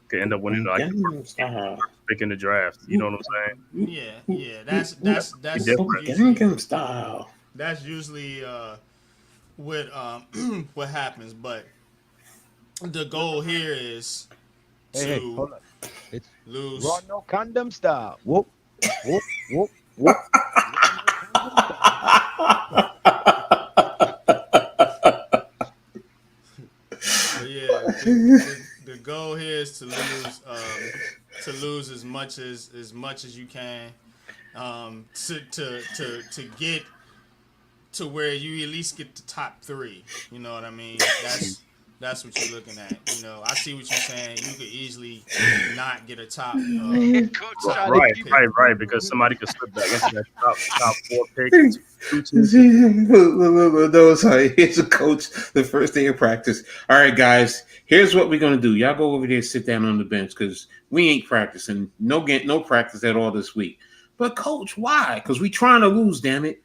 could end up winning like the first pick in the draft. You know what I'm saying? Yeah. That's Gangnam Style. That's usually what what happens. But the goal here is Hey, to hold on. It's lose. Raw no condom style. Whoop, whoop, whoop, whoop. But yeah, the goal here is to lose as much as you can, to get to where you at least get the top 3. You know what I mean? That's what you're looking at. I see what you're saying. You could easily not get a top. Right. Because somebody could slip back into that top 4 pick. No, sorry. Here's a coach the first day of practice. All right, guys. Here's what we're gonna do. Y'all go over there, sit down on the bench because we ain't practicing. No practice at all this week. But coach, why? Because we trying to lose. Damn it.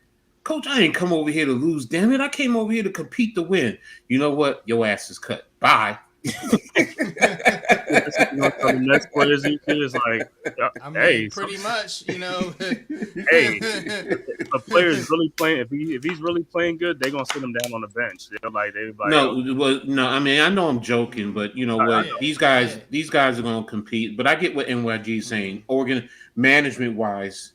Coach, I ain't come over here to lose, damn it. I came over here to compete to win. You know what? Your ass is cut. Bye. The next players is like, Pretty much, hey, if a player is really playing, if he's really playing good, they're gonna sit him down on the bench. They're like, no. I mean, I know I'm joking, but you know what? Yeah, these guys are gonna compete. But I get what NYG is saying. Management wise.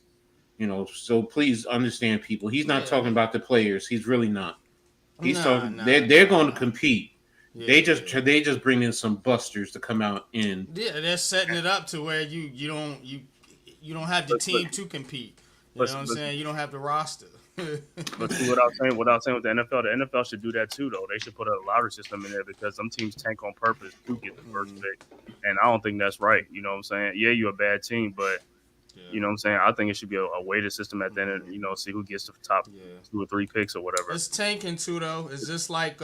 So please understand, people. He's not talking about the players. He's really not. He's talking. They're going to compete. Yeah, they just bring in some busters to come out in. Yeah, they're setting it up to where you don't have the team to compete. You know what I'm saying? You don't have the roster. But see what I'm saying with the NFL should do that too, though. They should put a lottery system in there because some teams tank on purpose to get the first pick, and I don't think that's right. You know what I'm saying? Yeah, you're a bad team, but. Yeah. You know what I'm saying? I think it should be a weighted system at the end, see who gets the top 2 or 3 picks or whatever. It's tanking too, though. It's just like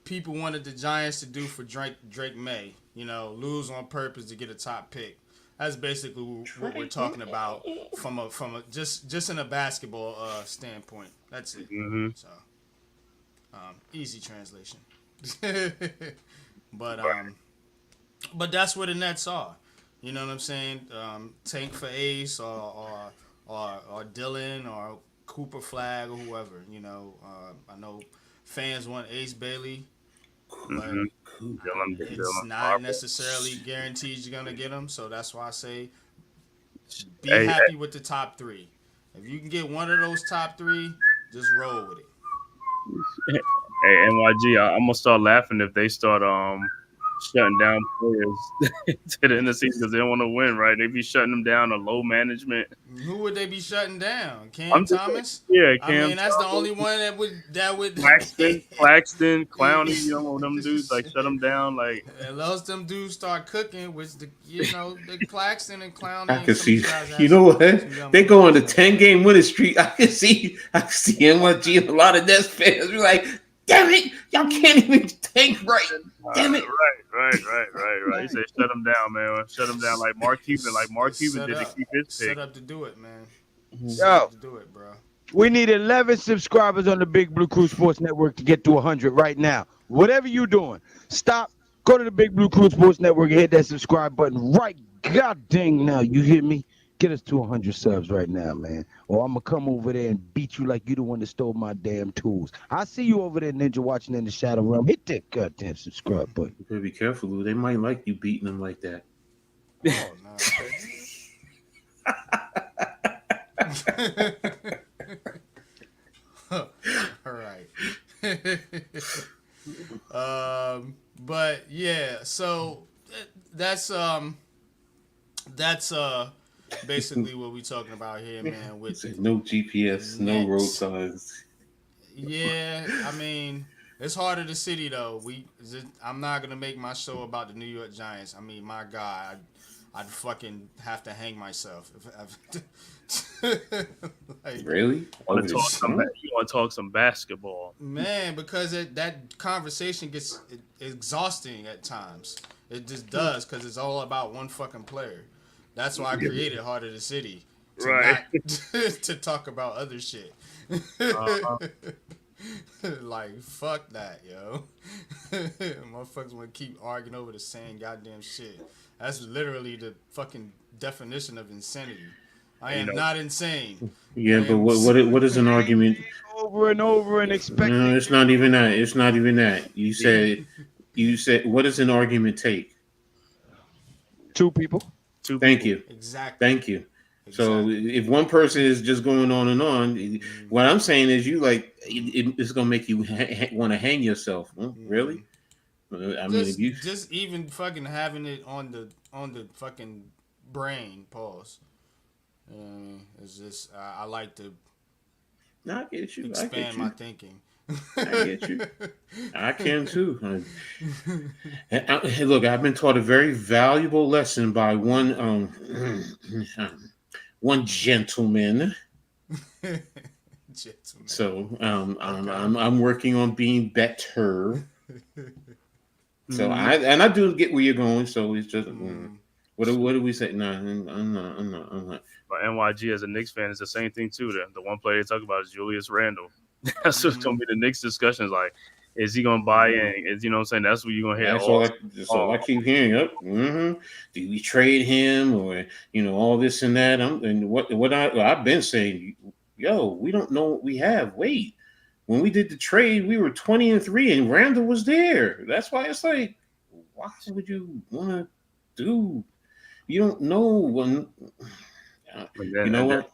people wanted the Giants to do for Drake May. Lose on purpose to get a top pick. That's basically what we're talking about from a just in a basketball standpoint. That's it. Mm-hmm. So easy translation. But that's where the Nets are. You know what I'm saying? Tank for Ace or Dylan or Cooper Flag or whoever. I know fans want Ace Bailey, but it's not necessarily guaranteed you're gonna get him. So that's why I say be happy with the top 3. If you can get one of those top 3, just roll with it. Hey NYG, I'm gonna start laughing if they start shutting down players to the end of the season because they don't want to win, right? They be shutting them down to low management. Who would they be shutting down? Cam I'm just saying, Thomas? yeah, I Cam mean, that's the Thomas, only one that would Claxton, Clowney, you know them dudes like shut them down. Like unless them dudes start cooking, which the Claxton and I Clowney and can some of see. these guys You have know some, what? young They go on players. the 10-game winning streak. I can see NYG and a lot of Nets fans be like, "Damn it, y'all can't even tank right. Damn it." right. You say shut them down, man. Shut them down like Mark Cuban, It's did to keep his set pick. up to do it, man. Mhm. Set Yo, up to do it, bro. we need 11 subscribers on the Big Blue Crew Sports Network to get to 100 right now. Whatever you doing, stop. Go to the Big Blue Crew Sports Network and hit that subscribe button right god dang now. You hear me? Get us to 100 subs right now, man. Or I'm going to come over there and beat you like you the one that stole my damn tools. I see you over there, Ninja, watching in the Shadow Realm. Hit that goddamn subscribe button. You better be careful, Lou. They might like you beating them like that. Oh no. All right. But yeah, so that's basically what we talking about here, man. With No GPS, no road Nets. signs. Yeah, I mean, it's hard in the city though. I'm not gonna make my show about the New York Giants. I mean, my God, I'd fucking have to hang myself. Like, Really? Want to talk you want to talk some basketball? man, because that conversation gets exhausting at times. It just does because it's all about one fucking player. That's why I created Heart of the City to Right. not to talk about other shit. Uh-huh. Like fuck that, yo. Motherfuckers want to keep arguing over the same goddamn shit. That's literally the fucking definition of insanity. I am not insane. Yeah, but what is an argument? Over and over and expect. No, it's not even that. It's not even that. You said what does an argument take? Two people. Thank you. Exactly. Thank you. So if one person is just going on and on, what I'm saying is you like it's gonna make you want to hang yourself. Really? I mean, if you just even fucking having it on the fucking brain. Pause. It's just I like to I get you. expand my thinking. I get you. I can too. Look, I've been taught a very valuable lesson by one one gentleman. So I'm working on being better. So I do get where you're going. So it's just what do we say? No, I'm not. But NYG as a Knicks fan is the same thing too. The one player they talk about is Julius Randle. That's what's gonna be the Knicks discussions. Like, is he gonna buy in? Is what I'm saying? That's what you're gonna hear. That's all I keep hearing. Up. Do we trade him or all this and that? And what I've been saying, yo, we don't know what we have. Wait, when we did the trade, we were 20-3, and Randall was there. That's why it's like, why would you want to do? You don't know when. You know what?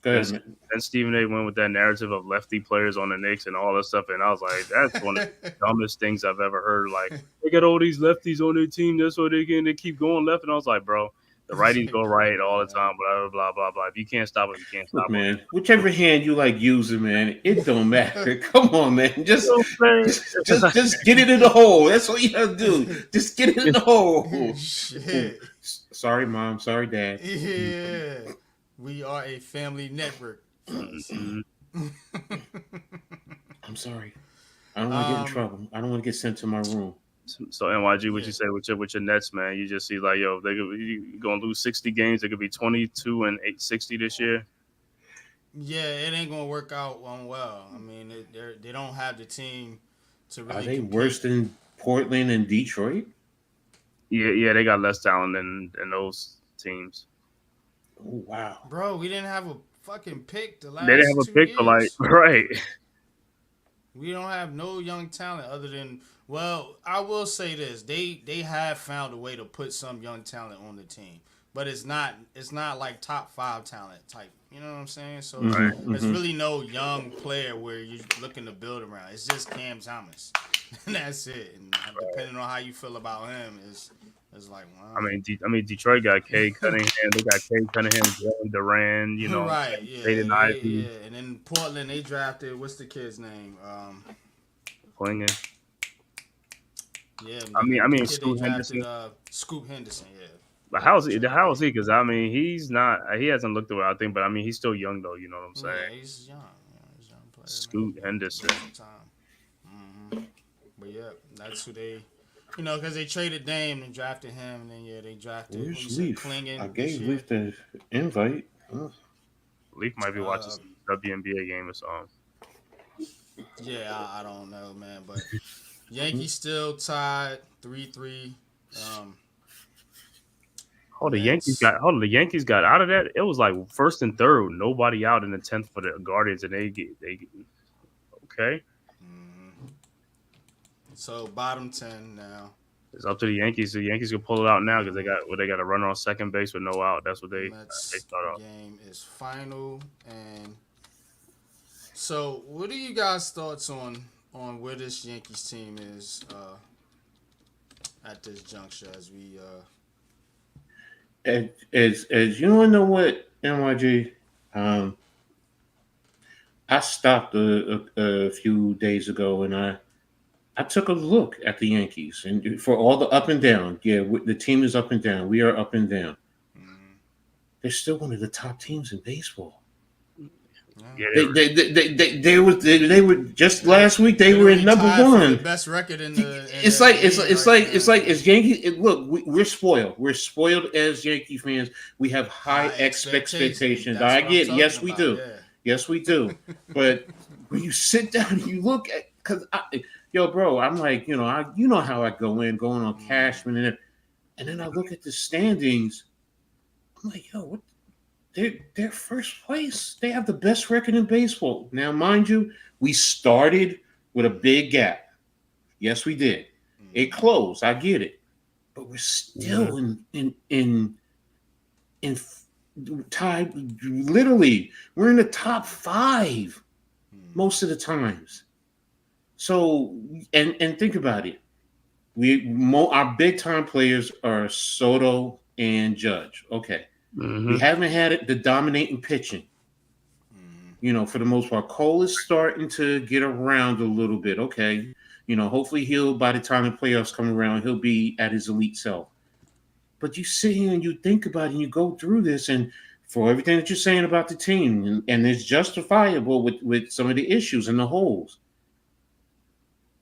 Go ahead, man. And Stephen A. went with that narrative of lefty players on the Knicks and all that stuff, and I was like, that's one of the dumbest things I've ever heard. Like, they got all these lefties on their team, that's why they keep going left. And I was like, bro, the righties go right all the time, blah blah blah blah. If you can't stop it, you can't stop it, man. It. Whichever hand you like using, man, it don't matter. Come on, man, just get it in the hole. That's what you gotta do. Just get it in the hole. Shit. Sorry, mom. Sorry, dad. Yeah. We are a family network. I'm sorry. I don't want to get in trouble. I don't want to get sent to my room. So NYG, what you say with your Nets, man? You just see like, yo, you're gonna lose 60 games. They could be 22-60 this year. Yeah, it ain't gonna work out well. I mean, they don't have the team to really. Are they compete. Worse than Portland and Detroit? Yeah, they got less talent than those teams. Oh, wow. Bro, we didn't have a fucking pick the last 2 They didn't have a pick years. for like, right. We don't have no young talent other than, well, I will say this. They have found a way to put some young talent on the team. but it's not like top 5 talent type. You know what I'm saying? So Right. it's really no young player where you're looking to build around. It's just Cam Thomas, and that's it. And depending on how you feel about him, is like, I wow. mean, Detroit got Cade Cunningham. They got Cade Cunningham, Jalen Duran. You know, Right, yeah, Jaden Ivey, yeah. And then Portland, they drafted, what's the kid's name? Klingen. Yeah, I the mean, kid they Scoot drafted, Henderson. Scoop Henderson. Yeah, But yeah, how's he? Detroit. How is he? Because I mean, he's not. He hasn't looked the way I think. But I mean, he's still young though. You know what I'm saying? Yeah, he's young. Yeah, he's a young player, man. Scoot Henderson. Give him some time. But yeah, that's who they, because they traded Dame and drafted him, and then they drafted Where's Leaf? Klingen I this gave year. Leaf the invite. Oh. Leaf might be watching some WNBA game or something. Yeah, I don't know, man, but Yankees still tied 3-3. The Nets. The Yankees got out of that. It was like first and third, nobody out in the 10th for the Guardians, and they okay. So bottom 10 now. It's up to the Yankees. The Yankees can pull it out now because they got a runner on second base with no out. That's what they Mets start off. game is final, and so what are you guys' thoughts on where this Yankees team is at this juncture as we As you want to know what, NYG, I stopped a few days ago and I took a look at the Yankees and for all the up and down. Yeah, the team is up and down. We are up and down. They're still one of the top teams in baseball. Yeah, They were just last week. They were in number one. The best record in the. It's like as Yankee. Look, we're spoiled. We're spoiled as Yankee fans. We have high expectations. I get. Yes, we do. Yeah. Yes, we do. But when you sit down and you look at, bro, I'm like, you know how I going on Cashman and then I look at the standings. I'm like, yo, what? They're first place. They have the best record in baseball. Now, mind you, we started with a big gap. Yes, we did. It closed. I get it, but we're still in tied. Literally, we're in the top 5 most of the times. So, and think about it. Our big time players are Soto and Judge. Okay. We haven't had the dominating pitching. For the most part, Cole is starting to get around a little bit. Okay. Hopefully by the time the playoffs come around, he'll be at his elite self. But you sit here and you think about it and you go through this, and for everything that you're saying about the team, and it's justifiable with some of the issues and the holes,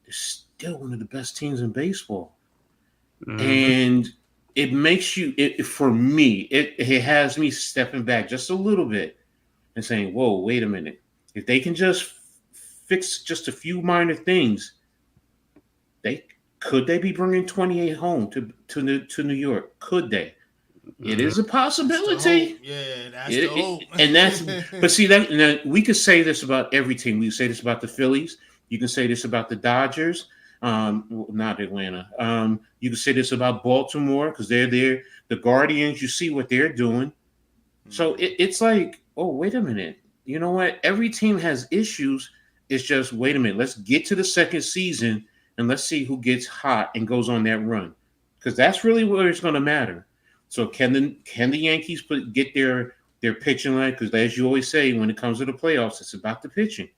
they're still one of the best teams in baseball. And it makes you, for me, it has me stepping back just a little bit and saying, whoa, wait a minute. If they can just fix just a few minor things, could they be bringing 28 home to New York? Could they? It is a possibility. Yeah, that's the hope. But see, that we could say this about every team. We could say this about the Phillies. You can say this about the Dodgers. Not Atlanta. You can say this about Baltimore because they're there. The Guardians, you see what they're doing. So it's like, oh, wait a minute. You know what? Every team has issues. It's just, wait a minute. Let's get to the second season and let's see who gets hot and goes on that run, because that's really where it's going to matter. So can the Yankees get their pitching line? Because as you always say, when it comes to the playoffs, it's about the pitching.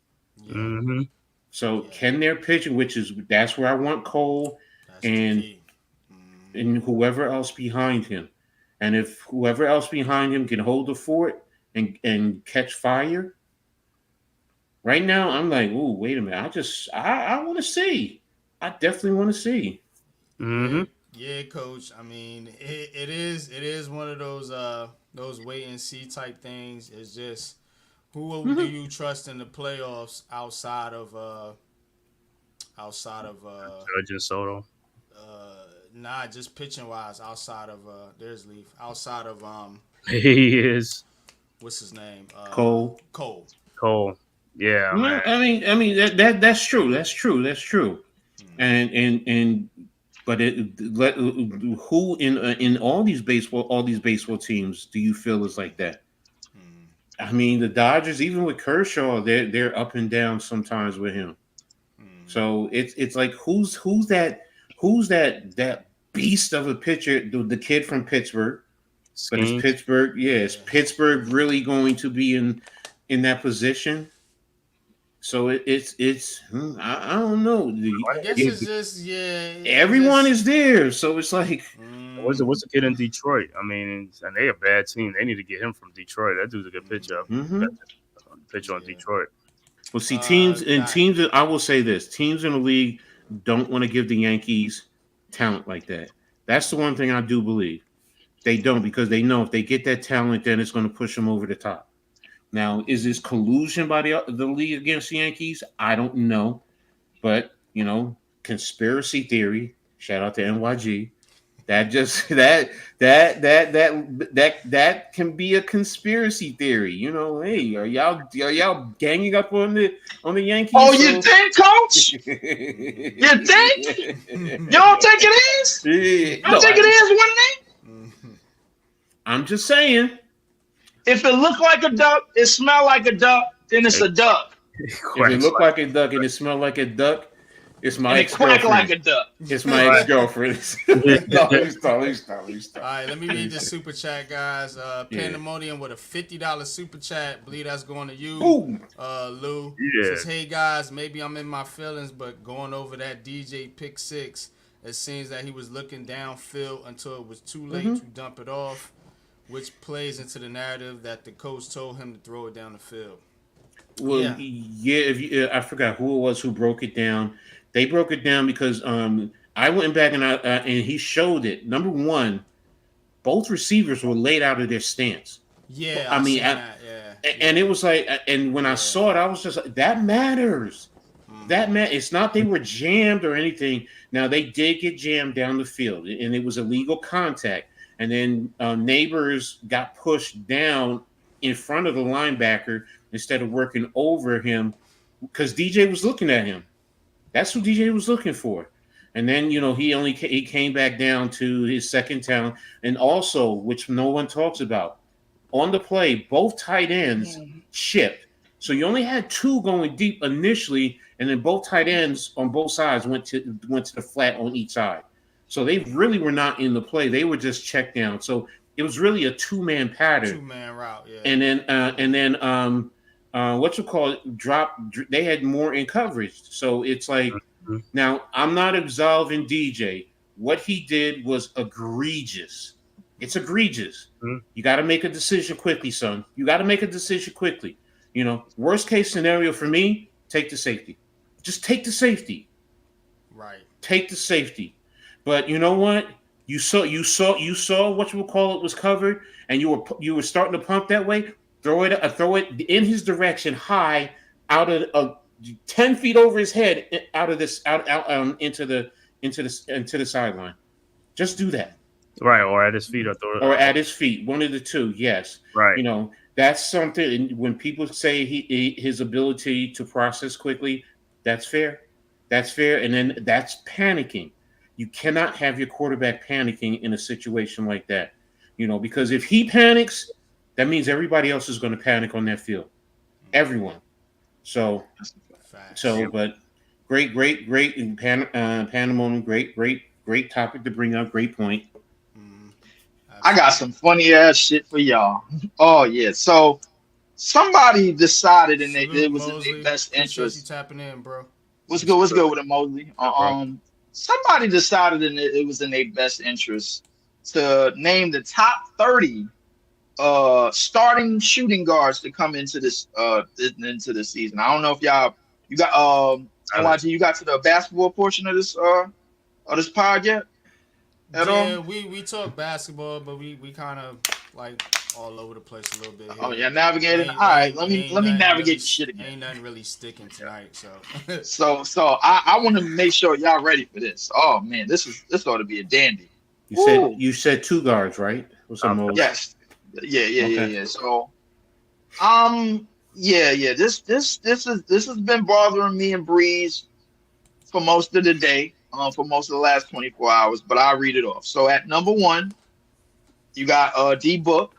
Mm-hmm. So can their pitching, that's where I want Cole and whoever else behind him. And if whoever else behind him can hold the fort and catch fire, right now I'm like, ooh, wait a minute. I want to see. I definitely want to see. Mm-hmm. Yeah, Coach. I mean, it is one of those wait and see type things. It's just who do you trust in the playoffs outside of Judge and Soto. Nah, just pitching wise. Outside of there's Leaf. Outside of He is what's his name? Cole. Yeah, man. I mean that's true. That's true. And But who in all these baseball teams do you feel is like that? I mean, the Dodgers, even with Kershaw, they're up and down sometimes with him. So it's like who's that beast of a pitcher? The kid from Pittsburgh, but it's Scheme. Pittsburgh. Yeah, is Pittsburgh really going to be in that position? So I don't know. I guess it's just Everyone is there, so it's like What's the kid in Detroit? I mean, and they a bad team. They need to get him from Detroit. That dude's a good pitcher. Pitcher on Detroit. Well, see, teams. I will say this: teams in the league don't want to give the Yankees talent like that. That's the one thing I do believe. They don't, because they know if they get that talent, then it's going to push them over the top. Now, is this collusion by the league against the Yankees? I don't know, but conspiracy theory. Shout out to NYG. That can be a conspiracy theory. Hey, are y'all ganging up on the Yankees? Oh, you think, Coach? You think? You don't think it is? You don't think it is one thing? I'm just saying. If it look like a duck, it smell like a duck, then it's a duck. If it look like a duck and it smell like a duck, it's my ex-girlfriend. Quack like a duck. It's my ex-girlfriend. Let me stop. All right, let me read this super chat, guys. Pandemonium with a $50 super chat. Believe that's going to you, Lou. Yeah. Says, hey guys, maybe I'm in my feelings, but going over that DJ pick 6, it seems that he was looking downfield until it was too late to dump it off, which plays into the narrative that the coach told him to throw it down the field. Well, I forgot who it was who broke it down. They broke it down because I went back and he showed it. Number one, both receivers were laid out of their stance. Yeah, and it was like, and when I saw it, I was just like, that matters. It's not they were jammed or anything. Now they did get jammed down the field, and it was illegal contact. And then Neighbors got pushed down in front of the linebacker instead of working over him because DJ was looking at him. That's what DJ was looking for. And then, he came back down to his second down. And also, which no one talks about, on the play, both tight ends chipped. So you only had 2 going deep initially, and then both tight ends on both sides went to the flat on each side. So they really were not in the play. They were just checked down. So it was really a 2-man pattern. 2-man route, yeah. And then they had more in coverage. So it's like, now I'm not absolving DJ. What he did was egregious. It's egregious. You got to make a decision quickly, son. You got to make a decision quickly. Worst case scenario for me, take the safety. Just take the safety. Right. Take the safety. But you know what? You saw what you would call it was covered, and you were starting to pump that way. Throw it in his direction, high, out of 10 feet over his head, into the sideline. Just do that. Right, or at his feet, or at his feet. One of the two. Yes. Right. That's something. When people say his ability to process quickly, that's fair. That's fair, and then that's panicking. You cannot have your quarterback panicking in a situation like that, because if he panics, that means everybody else is going to panic on that field. Everyone. But great, and Pandemonium, great topic to bring up. Great point. I got some funny ass shit for y'all. Oh yeah. So somebody decided it was in their best interest. You tapping in, bro. What's good with it, Mosley? Somebody decided it was in their best interest to name the top 30 starting shooting guards to come into this season. I don't know if you got NYG, you got to the basketball portion of this pod yet? We talk basketball, but we kind of like all over the place a little bit here. Oh yeah, navigating. All right, let me navigate shit again. Ain't nothing really sticking tonight, so I want to make sure y'all ready for this. Oh man, this ought to be a dandy. You said 2 guards, right? Yes. Yeah. So, this has been bothering me and Breeze for most of the day. for most of the last 24 hours, but I'll read it off. So at number 1, you got D Book.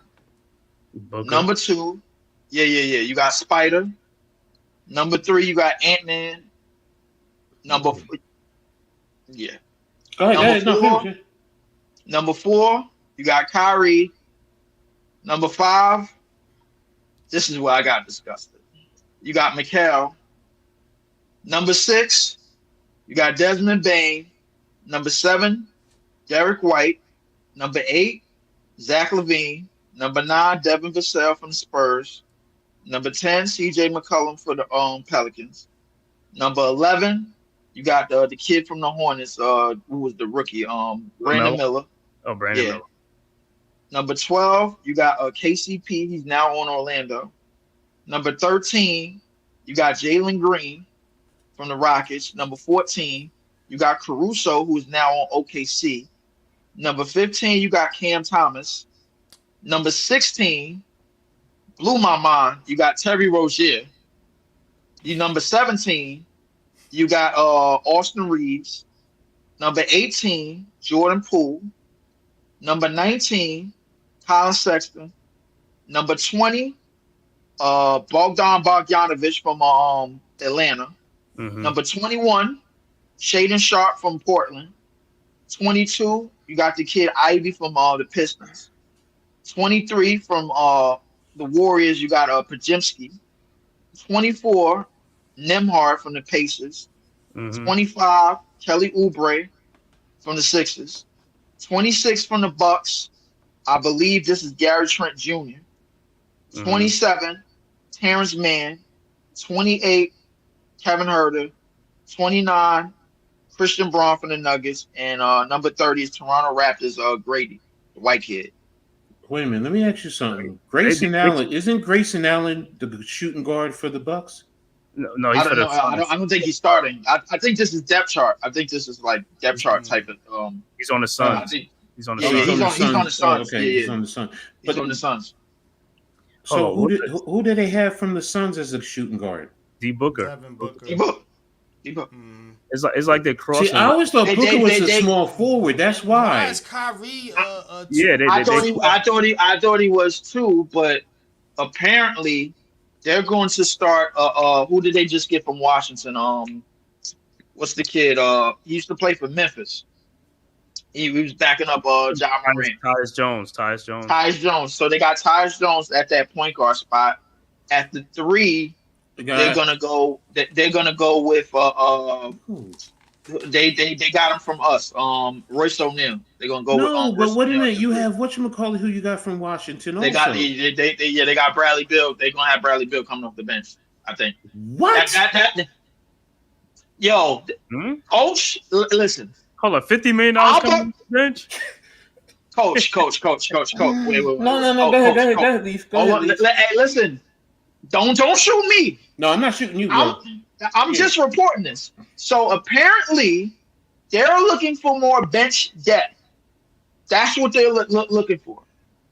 Booker. Number 2, yeah. You got Spider. Number 3, you got Ant-Man. Number 4, yeah. Go ahead. Number 4, you got Kyrie. Number 5, this is where I got disgusted. You got Mikal. Number 6, you got Desmond Bain. Number 7, Derek White. Number 8, Zach LaVine. Number 9, Devin Vassell from the Spurs. Number 10, CJ McCollum for the Pelicans. Number 11, you got the kid from the Hornets, who was the rookie, Brandon Miller. Oh, Brandon Miller. Number 12, you got KCP. He's now on Orlando. Number 13, you got Jalen Green from the Rockets. Number 14, you got Caruso, who is now on OKC. Number 15, you got Cam Thomas. Number 16, blew my mind, you got Terry Rozier. Number 17, you got Austin Reeves. Number 18, Jordan Poole. Number 19, Colin Sexton. Number 20, Bogdan Bogdanovic from Atlanta. Mm-hmm. Number 21, Shaedon Sharp from Portland. 22, you got the kid Ivy from the Pistons. 23 from the Warriors, you got Podziemski. 24, Nembhard from the Pacers. Mm-hmm. 25, Kelly Oubre from the Sixers. 26 from the Bucks. I believe this is Gary Trent Jr. Mm-hmm. 27, Terrence Mann. 28, Kevin Huerter. 29, Christian Braun from the Nuggets. And number 30 is Toronto Raptors Grady, the white kid. Wait a minute. Let me ask you something. Grayson Allen, isn't Grayson Allen the shooting guard for the Bucks? No, I don't know. I don't think he's starting. I think this is depth chart. I think this is like depth chart type of. He's on the Suns. He's on the Suns. He's on the Suns. Okay, he's on the Suns. He's on the Suns. So who did they have from the Suns as a shooting guard? D Booker. Devin Booker. D Book. It's like they're crossing. See, I always thought Booker was a small forward. That's why. Why is Kyrie? I thought he was too, but apparently they're going to start. Who did they just get from Washington? What's the kid? He used to play for Memphis. He was backing up John Morant. Tyus Jones. So they got Tyus Jones at that point guard spot. At the 3, they're gonna go. They're gonna go with they got him from us. Royce O'Neal. They're gonna go with. No, but Royce wait a O'Neal. minute. You have whatchamacallit who you got from Washington. They also. got they got Bradley Beal. They're gonna have Bradley Beal coming off the bench. I think. What? Yo, Coach, listen. Hold on, $50 million coming off the bench. Coach. Wait. No. Go ahead, Leaf. Hey, listen. Don't shoot me. No, I'm not shooting you, bro. I'm just reporting this. So apparently, they're looking for more bench depth. That's what they're looking for.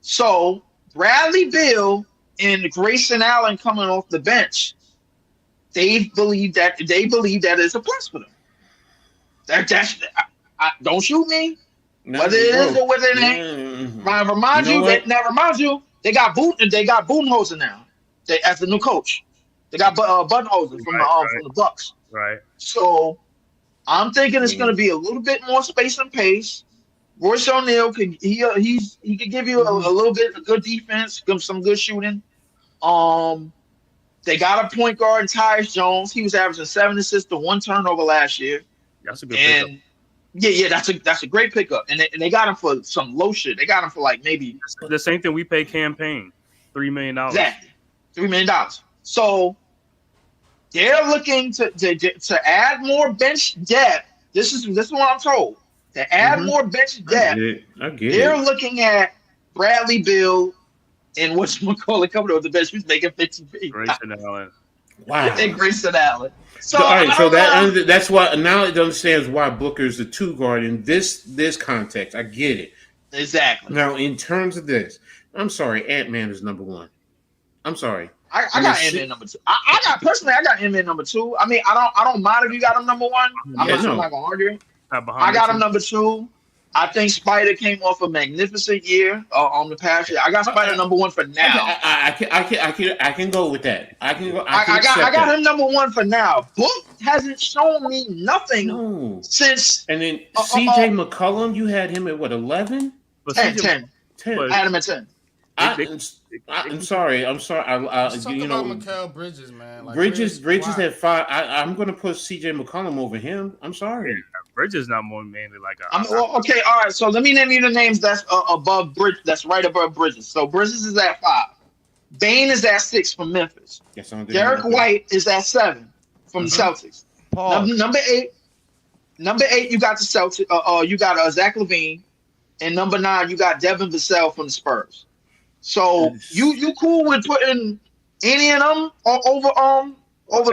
So Bradley Beal and Grayson Allen coming off the bench, they believe that is a plus for them. Don't shoot me. Whether it is or whether it ain't. Remind you, they got Budenholzer now. As the new coach. They got Budenholzer from the Bucks. Right. So I'm thinking it's going to be a little bit more space and pace. Royce O'Neal he could give you a little bit of good defense, some good shooting. They got a point guard in Tyus Jones. He was averaging 7 assists to 1 turnover last year. That's a good pickup. Yeah, that's a great pickup. And they got him for some low shit. They got him for like maybe the same thing we pay Campaign, $3 million. Exactly. $3 million. So they're looking to add more bench depth. This is what I'm told. To add more bench depth, I get they're it. looking at Bradley Beal and whatchamacallit coming over the bench. Who's making 50 Grayson Allen. Wow. And Grayson Allen. So, all right, so that's why now it understands why Booker's the 2 guard in this context. I get it. Exactly. Now, in terms of this, I'm sorry, Ant-Man is number 1. I'm sorry. I got Ant-Man number 2. I got Ant-Man number 2. I mean, I don't mind if you got him number 1. I'm not gonna argue. I got him number 2. I think Spider came off a magnificent year on the past year. I got Spider number 1 for now. I can go with that. I got him number 1 for now. Book hasn't shown me nothing since. And then CJ McCollum, you had him at what 11? 10. I had him at 10. I'm sorry. Let's talk about Mikal Bridges, man. Like, Bridges had 5. I'm going to put CJ McCollum over him. I'm sorry. Yeah, Bridges not more mainly like okay, all right. So let me name you the names that's above Bridge. That's right above Bridges. So Bridges is at 5. Bain is at 6 from Memphis. Yes, Derek White is at 7 from the Celtics. Number 8, you got the Celtics. You got Zach LaVine, and number 9, you got Devin Vassell from the Spurs. So you cool with putting any of them over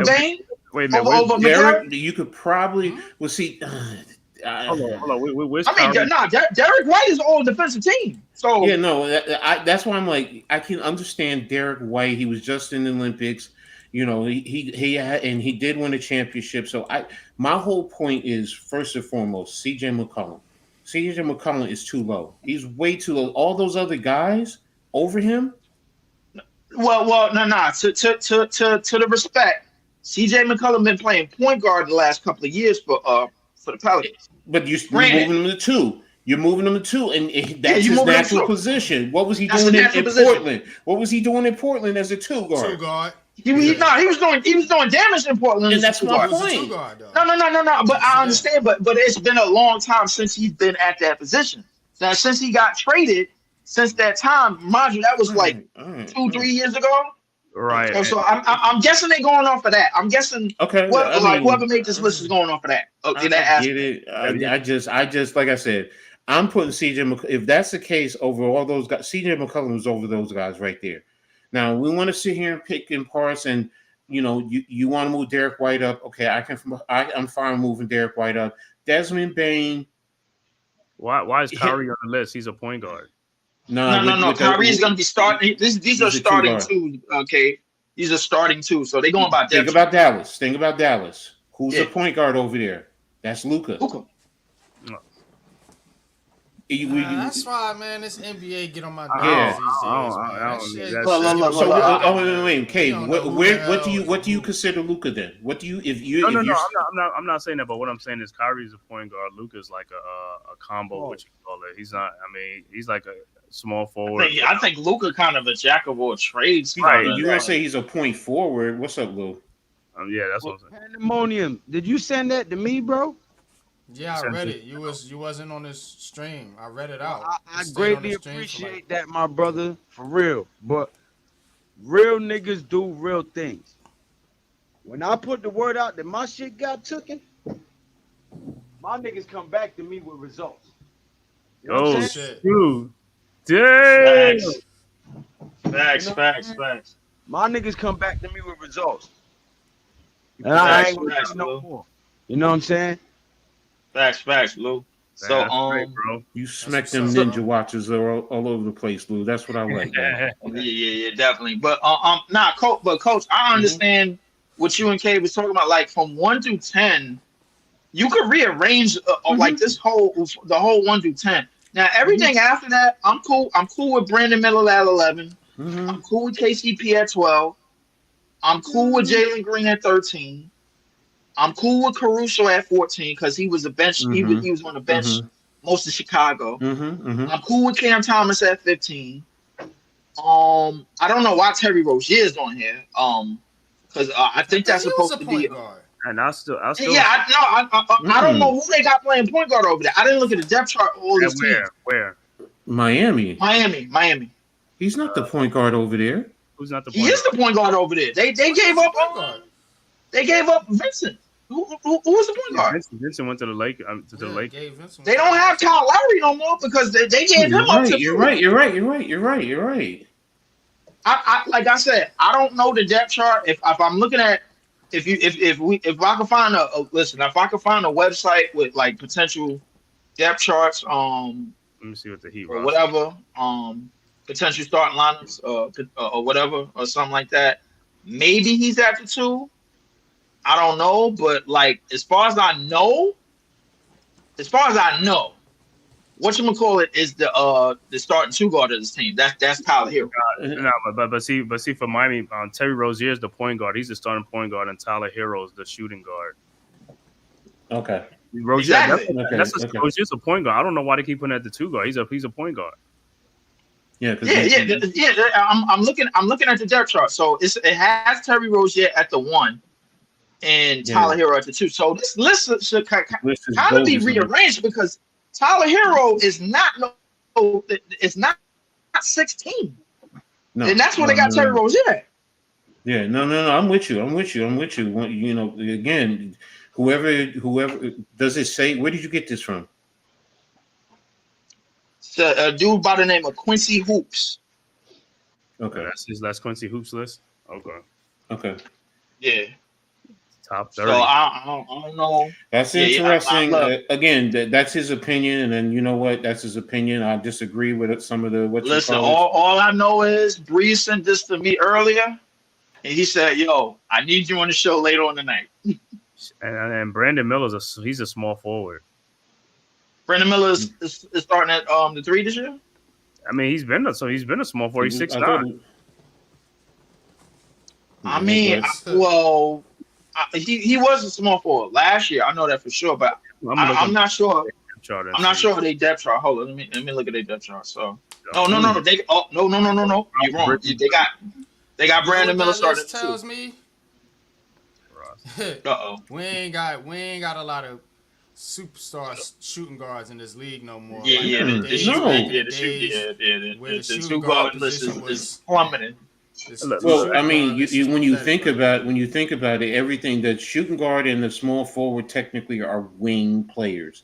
Bain? Wait a minute. Over Derek, you could probably see. Hold on. Derek White is all defensive team. So yeah, no, that's why I'm like, I can understand Derek White. He was just in the Olympics. He did win a championship. So my whole point is, first and foremost, CJ McCollum. CJ McCollum is too low. He's way too low. All those other guys over him. Well, no. To the respect, CJ McCollum been playing point guard the last couple of years for the Pelicans. But you're moving him to 2. You're moving him to 2, and that's his natural position. What was he doing in Portland? What was he doing in Portland as a 2 guard? 2 guard. He was doing damage in Portland. And that's my point. No. But I understand. But it's been a long time since he's been at that position. Now, since he got traded, since that time, mind you, that was like 2-3 years ago. Right. So I'm guessing they're going off of that. I'm guessing. Okay. Whoever made this list is going off of that. Okay, that get it. I just like I said, I'm putting CJ. If that's the case, over all those guys, CJ McCollum is over those guys right there. Now we want to sit here and pick in parts, and you want to move Derek White up. Okay, I'm fine moving Derek White up. Desmond Bain. Why is Kyrie on the list? He's a point guard. No. Kyrie is going to be starting. These are starting 2. Okay, these are starting 2. So they're going by depth. Think about Dallas. Who's the point guard over there? That's Luka. That's why, man. This NBA get on my nerves these days. Wait, Cade. What do you consider Luka then? What do you I'm not saying that, but what I'm saying is Kyrie's a point guard. Luka's like a combo, what you call it. He's not. I mean, he's like a small forward. I think Luka kind of a jack of all trades. Right. You're gonna say he's a point forward. What's up, Lou? Yeah, that's what I'm saying. Pandemonium. Did you send that to me, bro? Yeah, I read it. You wasn't on this stream. I read it out. I greatly appreciate that, my brother, for real. But real niggas do real things. When I put the word out that my shit got tooken, my niggas come back to me with results. You know oh shit, dude! Damn. Facts. My niggas come back to me with results. And I ain't gonna no more. You know what I'm saying? Facts, Lou. So, great, bro. You smack them ninja watches all over the place, Lou. That's what I like. yeah, definitely. But coach, I understand what you and Kay was talking about. Like from 1 through 10, you could rearrange like the whole 1 through 10. Now everything after that, I'm cool. I'm cool with Brandon Miller at 11. I'm cool with KCP at 12. I'm cool with Jalen Green at 13. I'm cool with Caruso at 14 because he was a bench. He was on the bench most of Chicago. I'm cool with Cam Thomas at 15. I don't know why Terry Rozier is on here. Because I think that's supposed to be. Guard. And I still. Yeah, I don't know who they got playing point guard over there. I didn't look at the depth chart. All these teams. Where? Miami. He's not the point guard over there. Who's not the? He is the point guard over there. They gave up. They gave up Vincent. Who was the point guard? Vincent went to the Lake. They don't have Kyle Lowry no more because they gave him up. You're right. I like I said, I don't know the depth chart. If I'm looking at if I can find if I can find a website with like potential depth charts, let me see what the Heat or whatever, potential starting lineups, or whatever, or something like that. Maybe he's at the 2. I don't know, but like as far as I know, as far as I know, whatchamacallit is the starting two guard of this team. That's Tyler Hero. No, but see, for Miami, Terry Rozier is the point guard. He's the starting point guard, and Tyler Hero is the shooting guard. Okay. Rozier, Exactly. Rozier's a point guard. I don't know why they keep putting at the two guard. He's a point guard. Yeah. I'm looking at the depth chart. So it has Terry Rozier at the 1 and Tyler Hero at the 2. So this list should kind of be rearranged because Tyler Hero is not 16. No, and that's where they got Terry Rozier. Yeah, no. I'm with you. You know, again, whoever does it say? Where did you get this from? It's a dude by the name of Quincy Hoops. Okay, that's Quincy Hoops list. Okay. Yeah. Top 30. So I don't know. That's interesting. Again, that's his opinion, and then you know what? That's his opinion. I disagree with some of the what. Listen, all I know is Bree sent this to me earlier, and he said, "Yo, I need you on the show later on tonight." And Brandon Miller he's a small forward. Brandon Miller is starting at the 3 this year. I mean, he's been a small forward. He's 6'9". I mean, he was a small forward last year. I know that for sure, but I'm not sure. I'm not sure they depth chart. Hold on, let me look at their depth chart. So no. No. You're wrong. They got Brandon Miller starting at 2. Tells me. We ain't got a lot of superstar shooting guards in this league no more. The shooting guard position was plummeting. Well, I mean, when you think about it, everything the shooting guard and the small forward technically are wing players.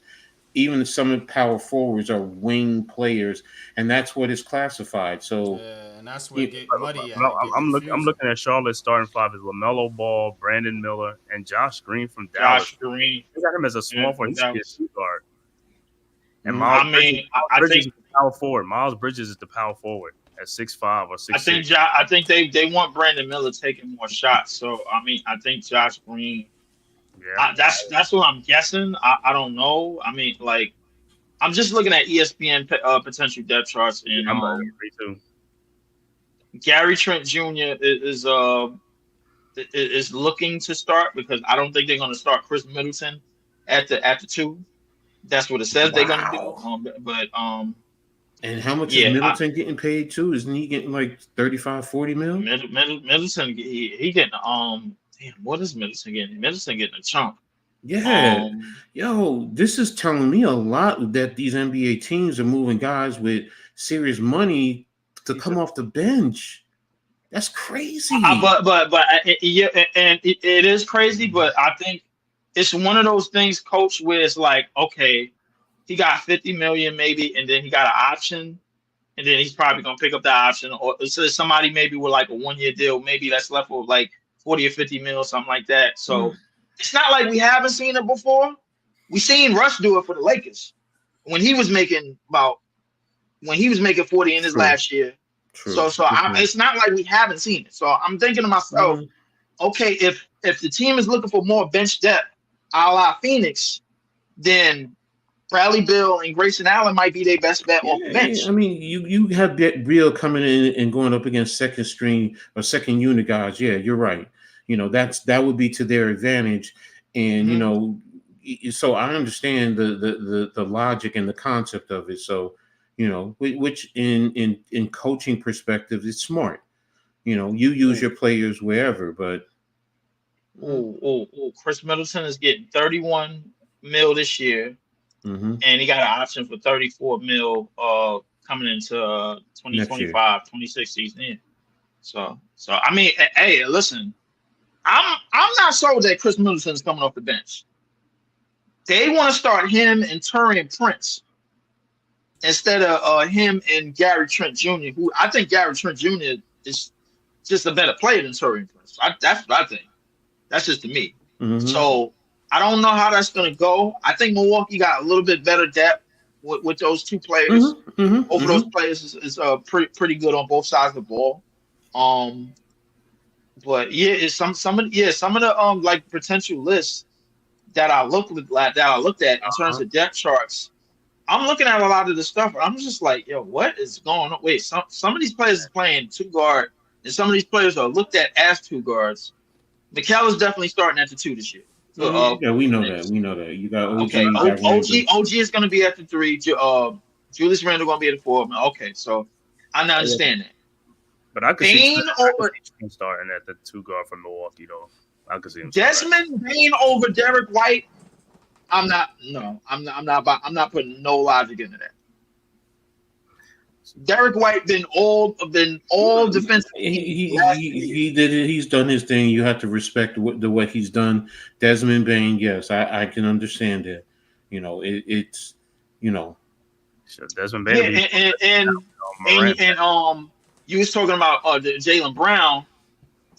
Even some of the power forwards are wing players, and that's what is classified. So, and that's where it get muddy. I'm looking at Charlotte's starting 5 is LaMelo Ball, Brandon Miller, and Josh Green from Dallas. Josh Green. They got him as a small forward. He's a shooting guard. And I think is the power forward. Miles Bridges is the power forward at 6'5" or 6'6". I think they want Brandon Miller taking more shots. So I think Josh Green. Yeah, that's what I'm guessing. I don't know. I mean, like, I'm just looking at ESPN potential depth charts, and Gary Trent Jr. is looking to start because I don't think they're going to start Chris Middleton at the 2. That's what it says they're going to do. And how much is Middleton getting paid too? Isn't he getting like 35-40 mil? Middleton, he getting damn, what is Middleton getting? Middleton getting a chunk. Yeah. This is telling me a lot that these NBA teams are moving guys with serious money to come off the bench. That's crazy. But it is crazy. But I think it's one of those things, Coach, where it's like, okay, he got $50 million maybe, and then he got an option, and then he's probably gonna pick up that option, or so somebody maybe with like a 1-year deal, maybe that's left with like 40 or 50 mil, something like that. So it's not like we haven't seen it before. We seen Russ do it for the Lakers when he was making 40 in his last year. True. So it's not like we haven't seen it. So I'm thinking to myself, okay, if the team is looking for more bench depth, a la Phoenix, then Bradley Beal and Grayson Allen might be their best bet off the bench. I mean, you have Beal coming in and going up against second string or second unit guys. Yeah, you're right. That would be to their advantage. And so I understand the logic and the concept of it. So, which in coaching perspective, it's smart. You use your players wherever, but Chris Middleton is getting 31 mil this year. And he got an option for 34 mil coming into 2025, 26 season in. So I mean, hey, listen, I'm not sold that Chris Middleton is coming off the bench. They want to start him and Taurean Prince instead of him and Gary Trent Jr., who I think Gary Trent Jr. is just a better player than Taurean Prince. That's what I think. That's just to me. So I don't know how that's going to go. I think Milwaukee got a little bit better depth with those two players. Both of those players is pretty good on both sides of the ball. But yeah, it's some of the like potential lists that I looked at in terms of depth charts, I'm looking at a lot of the stuff. And I'm just like, yo, what is going on? Wait, some of these players are playing two guard, and some of these players are looked at as two guards. Mikal is definitely starting at the two this year. Yeah, we know that. We know that. You got OG. Okay, You got Randall. OG is going to be at the three. Julius Randle going to be at the four. Okay, so I understand that. But I could see Bane Trent over starting at the two guard from Milwaukee, though. I could see him. Desmond Bane over Derek White. I'm not putting no logic into that. Derek White been all defensive. He did it. He's done his thing. You have to respect what he's done. Desmond Bane, yes, I can understand it. You know, it's you know. So Desmond Bane. Yeah, and you was talking about Jaylen Brown,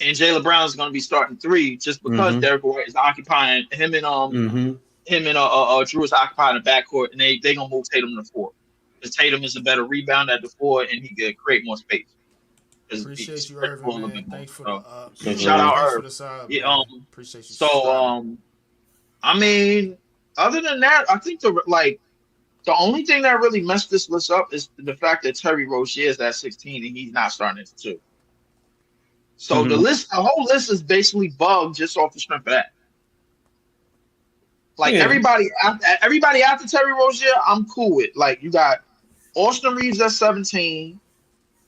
and Jaylen Brown is going to be starting three just because Derek White is occupying him and Drew is occupying the backcourt, and they gonna move Tatum to four. Because Tatum is a better rebounder at the four, and he could create more space. Appreciate you, Irvin, man. Thanks for the shout out, Irvin. Yeah, appreciate you. So, I mean, other than that, I think the only thing that really messed this list up is the fact that Terry Rozier is at 16 and he's not starting at 2. So the whole list is basically bugged just off the strength of that. Like everybody after Terry Rozier, I'm cool with. Like you got Austin Reeves at 17,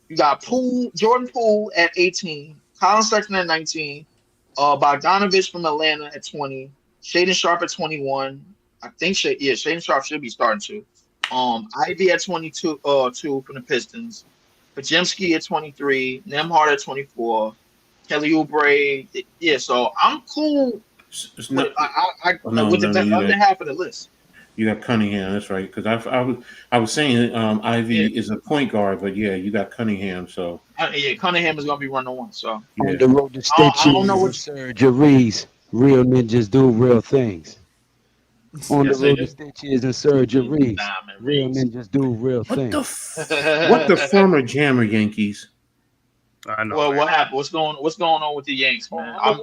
you got Jordan Poole at 18, Colin Sexton at 19, Bogdanovich from Atlanta at 20, Shaden Sharp at 21. I think Shaden Sharp should be starting too. Ivy at 22, 2 from the Pistons, Podziemski at 23, Nembhard at 24, Kelly Oubre. Yeah, so I'm cool. With the other half of the list. You got Cunningham, that's right. Because I was saying Ivy is a point guard, but yeah, you got Cunningham. So Cunningham is gonna be 1-1. So on the road to stitches, surgeries. Real ninjas do real things. On the road to stitches and surgeries, real ninjas do real things. What the former Jammer Yankees? I know. Well, what happened? What's going on with the Yanks, man? I just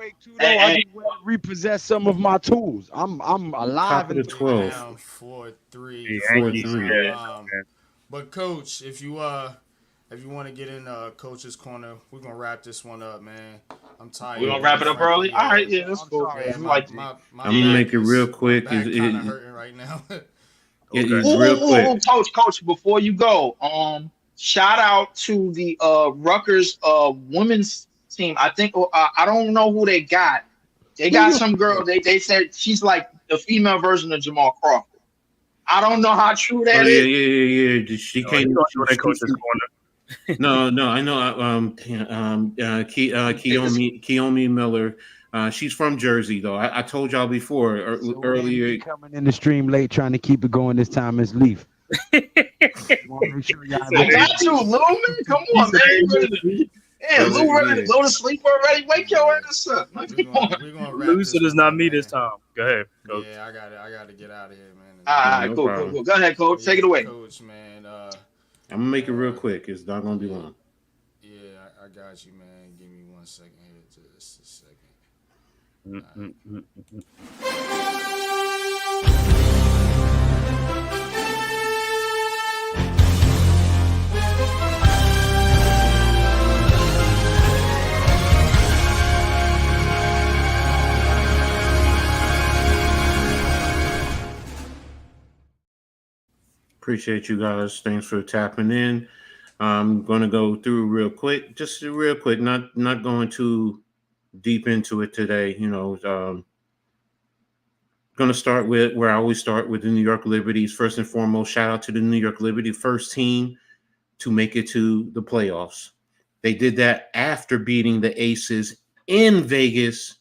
want to repossess some of my tools. I'm alive Top of the 12. 4-3. But Coach, if you want to get in Coach's corner, we're gonna wrap this one up, man. I'm tired. We're gonna wrap it up early. All right, yeah, that's cool. I'm gonna make it real quick. It's kind of hurting right now. Real quick. Coach, before you go, shout out to the Rutgers women's team. I think I don't know who they got. They got some girl. They said she's like the female version of Jamal Crawford. I don't know how true that is. Yeah. She came. No, I know. Keomi Miller. She's from Jersey, though. I told y'all before earlier. Coming in the stream late, trying to keep it going. This time is Leaf. I got you, Lou, man. Come on, man. Yeah, Lou ready to go to sleep already. Wake your ass up. Lou said it's not me this time. Go ahead, Coach. Yeah, I got to get out of here, man. All right, cool. Go ahead, Coach. Take it away. Coach, man. I'm gonna make it real quick. It's not gonna be long. Yeah, I got you, man. Give me 1 second here. Just a second. Appreciate you guys. Thanks for tapping in. I'm going to go through real quick, just real quick, not going too deep into it today. Going to start with where I always start with the New York Liberties. First and foremost, shout out to the New York Liberty, first team to make it to the playoffs. They did that after beating the Aces in Vegas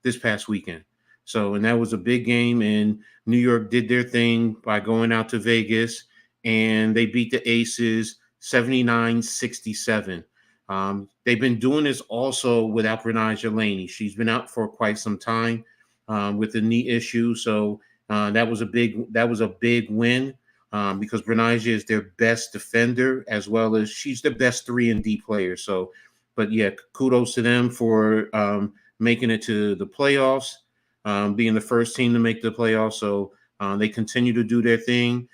this past weekend. So, and that was a big game, and New York did their thing by going out to Vegas, and they beat the Aces 79-67. They've been doing this also without Brinaja Laney. She's been out for quite some time with a knee issue, so that was a big win because Brinaja is their best defender as well as she's the best 3-and-D player. So, but yeah, kudos to them for making it to the playoffs. being the first team to make the playoffs. So they continue to do their thing.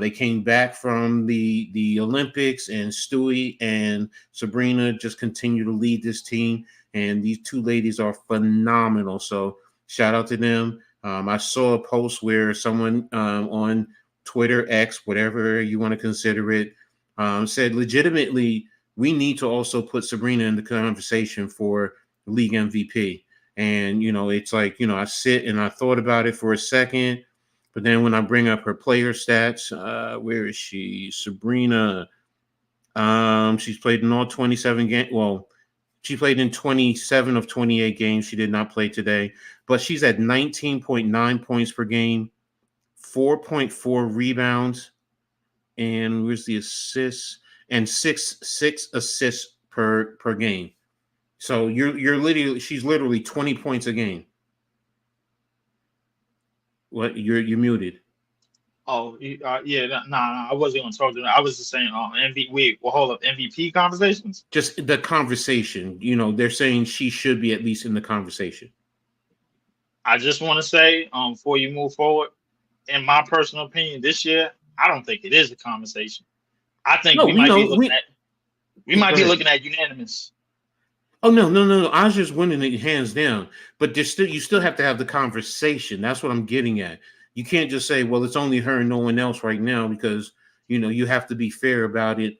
They came back from the Olympics, and Stewie and Sabrina just continue to lead this team. And these two ladies are phenomenal. So shout out to them. I saw a post where someone on Twitter, X, whatever you want to consider it, said legitimately, we need to also put Sabrina in the conversation for league MVP. And, it's like, I sit and I thought about it for a second. But then when I bring up her player stats, where is she? Sabrina. She's played in all 27 games. Well, she played in 27 of 28 games. She did not play today, but she's at 19.9 points per game, 4.4 rebounds, and where's the assists? And six assists per game. So she's literally 20 points a game. What, you're muted. Oh, yeah, nah, I wasn't going to talk to them. I was just saying, hold up, MVP conversations? Just the conversation. They're saying she should be at least in the conversation. I just want to say, before you move forward, in my personal opinion, this year, I don't think it is a conversation. I think we might be looking at unanimous. Oh, no. I was just winning it hands down. But you still have to have the conversation. That's what I'm getting at. You can't just say, well, it's only her and no one else right now, because, you have to be fair about it.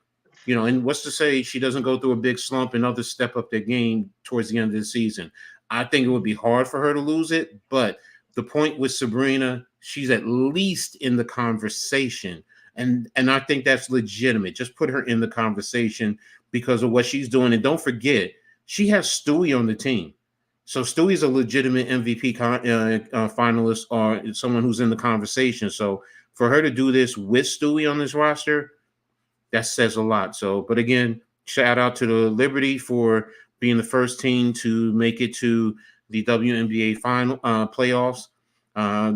And what's to say she doesn't go through a big slump and others step up their game towards the end of the season. I think it would be hard for her to lose it. But the point with Sabrina, she's at least in the conversation. And I think that's legitimate. Just put her in the conversation because of what she's doing. And don't forget, she has Stewie on the team. So Stewie's a legitimate MVP finalist, or someone who's in the conversation. So for her to do this with Stewie on this roster, that says a lot. So, but again, shout out to the Liberty for being the first team to make it to the WNBA final playoffs.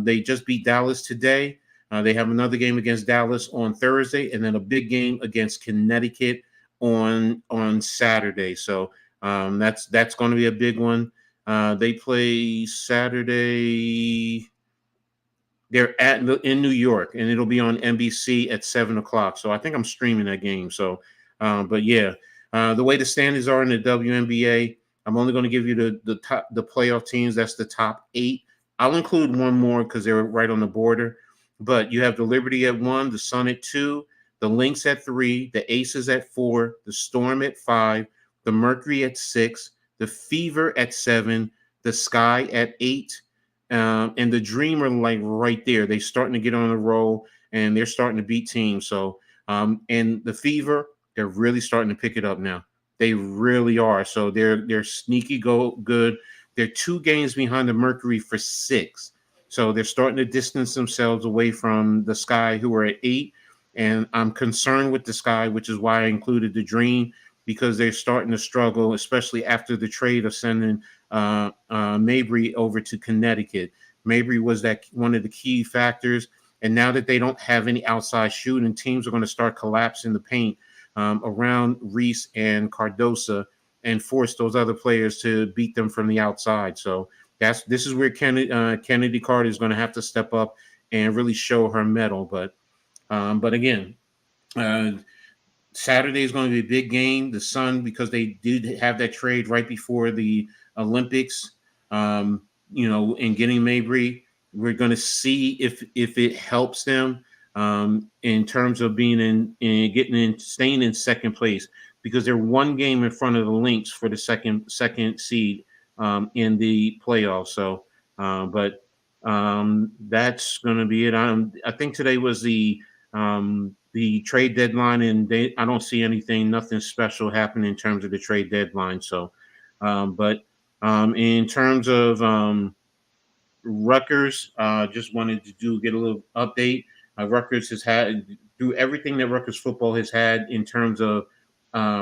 They just beat Dallas today. They have another game against Dallas on Thursday, and then a big game against Connecticut on Saturday. So that's going to be a big one. They play Saturday. They're in New York, and it'll be on NBC at 7:00. So I think I'm streaming that game. So, but yeah, the way the standings are in the WNBA, I'm only going to give you the playoff teams. That's the top 8. I'll include one more because they're right on the border. But you have the Liberty at 1, the Sun at 2, the Lynx at 3, the Aces at 4, the Storm at 5, the Mercury at 6, the Fever at 7, the Sky at 8, and the Dream are like right there. They're starting to get on a roll, and they're starting to beat teams. So, and the Fever, they're really starting to pick it up now. They really are. So they're sneaky good. They're 2 games behind the Mercury for 6. So they're starting to distance themselves away from the Sky, who are at 8. And I'm concerned with the Sky, which is why I included the Dream, because they're starting to struggle, especially after the trade of sending Mabry over to Connecticut. Mabry was that one of the key factors. And now that they don't have any outside shooting, teams are going to start collapsing the paint around Reese and Cardosa and force those other players to beat them from the outside. So this is where Kennedy Carter is going to have to step up and really show her mettle. But again, Saturday is going to be a big game. The Sun, because they did have that trade right before the Olympics, and getting Mabry, we're going to see if it helps them in terms of being staying in second place, because they're 1 game in front of the Lynx for the second seed in the playoffs. So, that's going to be it. I think today was the trade deadline, and I don't see nothing special happening in terms of the trade deadline. So, in terms of Rutgers, just wanted to get a little update. Rutgers has had, through everything that Rutgers football has had in terms of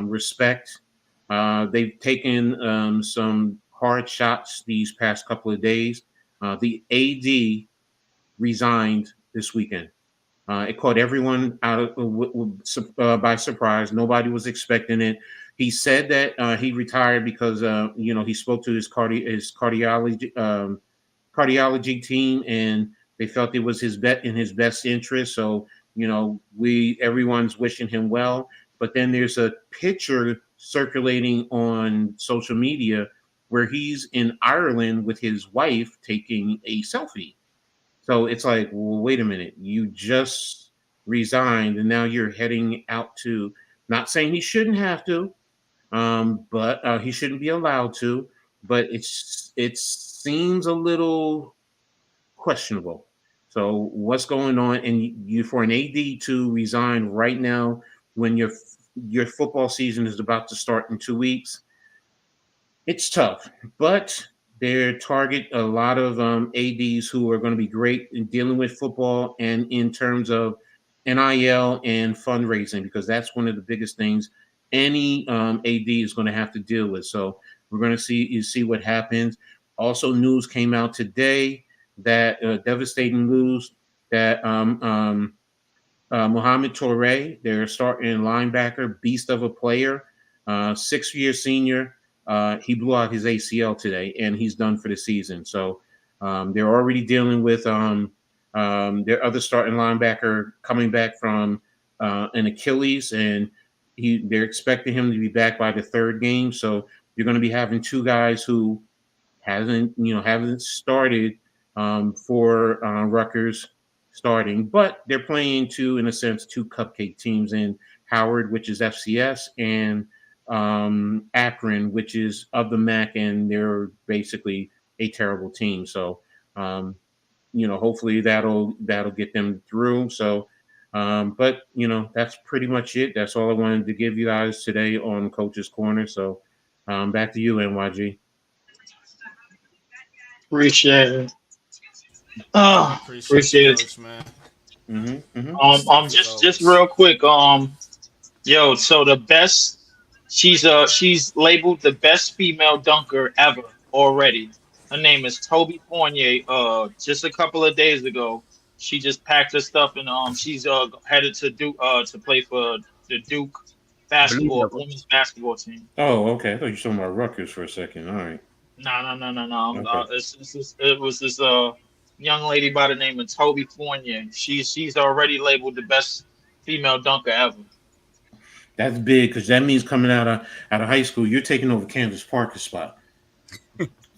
respect, they've taken some hard shots these past couple of days. The AD resigned this weekend. It caught everyone out by surprise. Nobody was expecting it. He said that he retired because he spoke to his cardiology cardiology team, and they felt it was in his best interest. So everyone's wishing him well. But then there's a picture circulating on social media where he's in Ireland with his wife taking a selfie. So it's like, well, wait a minute, you just resigned and now you're heading out to. Not saying he shouldn't have to, but he shouldn't be allowed to. But it seems a little questionable. So what's going on? And you for an AD to resign right now when your football season is about to start in 2 weeks, it's tough. But they target a lot of ADs who are going to be great in dealing with football and in terms of NIL and fundraising, because that's one of the biggest things any AD is going to have to deal with. So we're going to see what happens. Also, news came out today that devastating news that Mohamed Toure, their starting linebacker, beast of a player, 6-year senior, he blew out his ACL today, and he's done for the season. So they're already dealing with their other starting linebacker coming back from an Achilles, and they're expecting him to be back by the third game. So you're going to be having two guys who haven't started for Rutgers starting, but they're playing in a sense, two cupcake teams in Howard, which is FCS, and Akron, which is of the MAC, and they're basically a terrible team. So, hopefully that'll get them through. So, but that's pretty much it. That's all I wanted to give you guys today on Coach's Corner. So, back to you, NYG. Appreciate it. Appreciate Appreciate you, it. Coach, man. Just real quick. So the best, she's labeled the best female dunker ever already. Her name is Toby Fournier. Just a couple of days ago, she just packed her stuff and she's headed to Duke to play for the Duke women's basketball team. Oh, okay. I thought you were talking about Rutgers for a second. All right. No. Okay. It was this young lady by the name of Toby Fournier. She's already labeled the best female dunker ever. That's big, because that means coming out of high school, you're taking over Candace Parker's spot.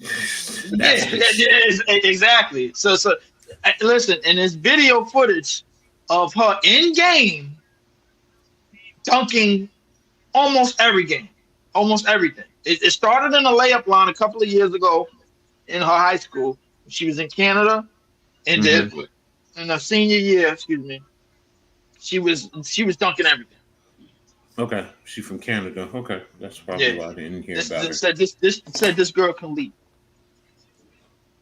Yeah, exactly. So listen, and there's video footage of her in game dunking almost every game, almost everything. It started in a layup line a couple of years ago in her high school. She was in Canada, and then in her senior year, she was dunking everything. Okay, she's from Canada. Okay, that's probably why I didn't hear about her. Said this girl can leap.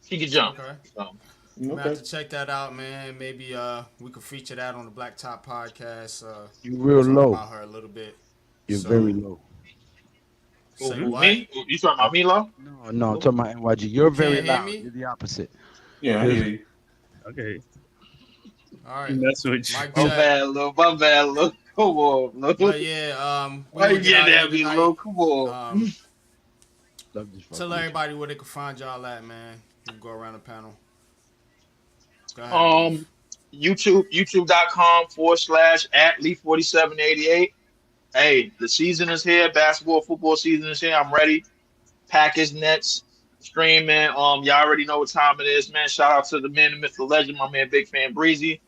She can jump. Okay. So. I'm gonna have to check that out, man. Maybe we could feature that on the Black Top podcast. You're real low. About her a little bit. You're very low. Say what? what? Me? You talking about me, low? No, I'm talking about NYG. You're very hear loud. me? You're the opposite. Yeah, I hear you. Okay. All right. That's what Mike My check. bad, Lou. My bad, Lou. Come on, Lou. But yeah, Why you getting at me, Lou? Come on. Tell everybody where they can find y'all at, man. You can go around the panel. Go ahead. YouTube.com/@Lee4788. Hey, the season is here. Football season is here. I'm ready. Packers, Nets, streaming. Y'all already know what time it is, man. Shout out to the man, the myth, the legend, my man, Big Fan Breezy.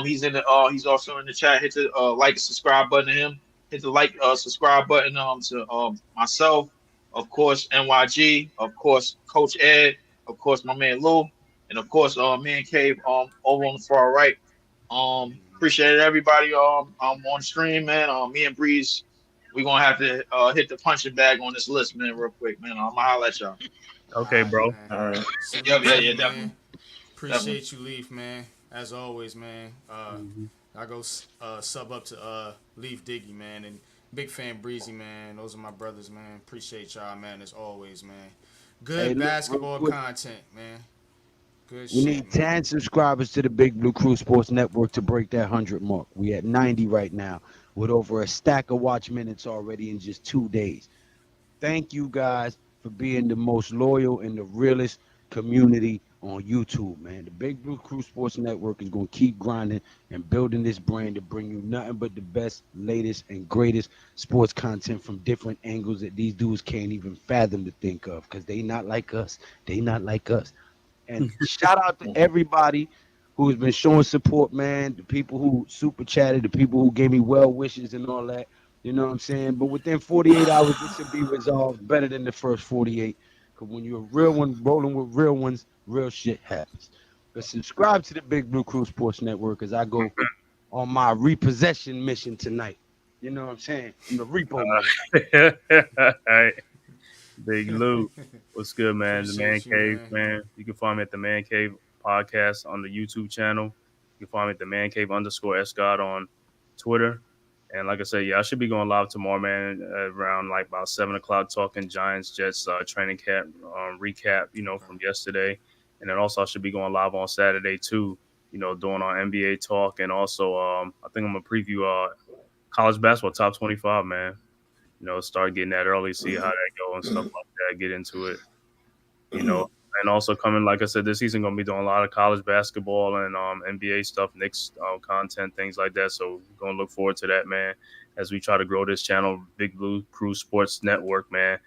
He's he's also in the chat. Hit the like and subscribe button to him. Hit the subscribe button to myself, of course, NYG, of course, Coach Ed, of course, my man Lou, and of course, Man Cave over on the far right. Appreciate everybody on stream, man. Me and Breeze, we're gonna have to hit the punching bag on this list, man, real quick, man. I'm gonna holler at y'all. Okay, bro. All right. Yeah, definitely. Appreciate you, Leaf, man. As always, man. I go sub up to Leaf Diggy, man, and Big Fan Breezy, man. Those are my brothers, man. Appreciate y'all, man, as always, man. Good basketball content, man. Good we shit, need man. 10 subscribers to the Big Blue Crew Sports Network to break that 100 mark. We at 90 right now with over a stack of watch minutes already in just 2 days. Thank you guys for being the most loyal and the realest community on YouTube, man. The Big Blue Crew Sports Network is going to keep grinding and building this brand to bring you nothing but the best, latest, and greatest sports content from different angles that these dudes can't even fathom to think of because they not like us. They not like us. And shout out to everybody who's been showing support, man. The people who super chatted, the people who gave me well wishes and all that. You know what I'm saying? But within 48 hours, this should be resolved better than the first 48. Because when you're a real one rolling with real ones, real shit happens. But subscribe to the Big Blue Crew Sports Network as I go on my repossession mission tonight. You know what I'm saying? I'm the repo man. All right. Big Lou, what's good, man? The Man Appreciate you, Cave, man. man. You can find me at the Man Cave podcast on the YouTube channel. You can find me at the Man Cave _ Escott on Twitter. And like I said, yeah, I should be going live tomorrow, man, around like about 7 o'clock, talking Giants Jets training camp recap, from yesterday. And then also I should be going live on Saturday too, doing our NBA talk, and also I think I'm gonna preview college basketball top 25, man. Start getting that early, see how that go and stuff like that. Get into it, and also coming, like I said, this season gonna be doing a lot of college basketball and NBA stuff, Knicks content, things like that. So gonna look forward to that, man, as we try to grow this channel, Big Blue Crew Sports Network, man.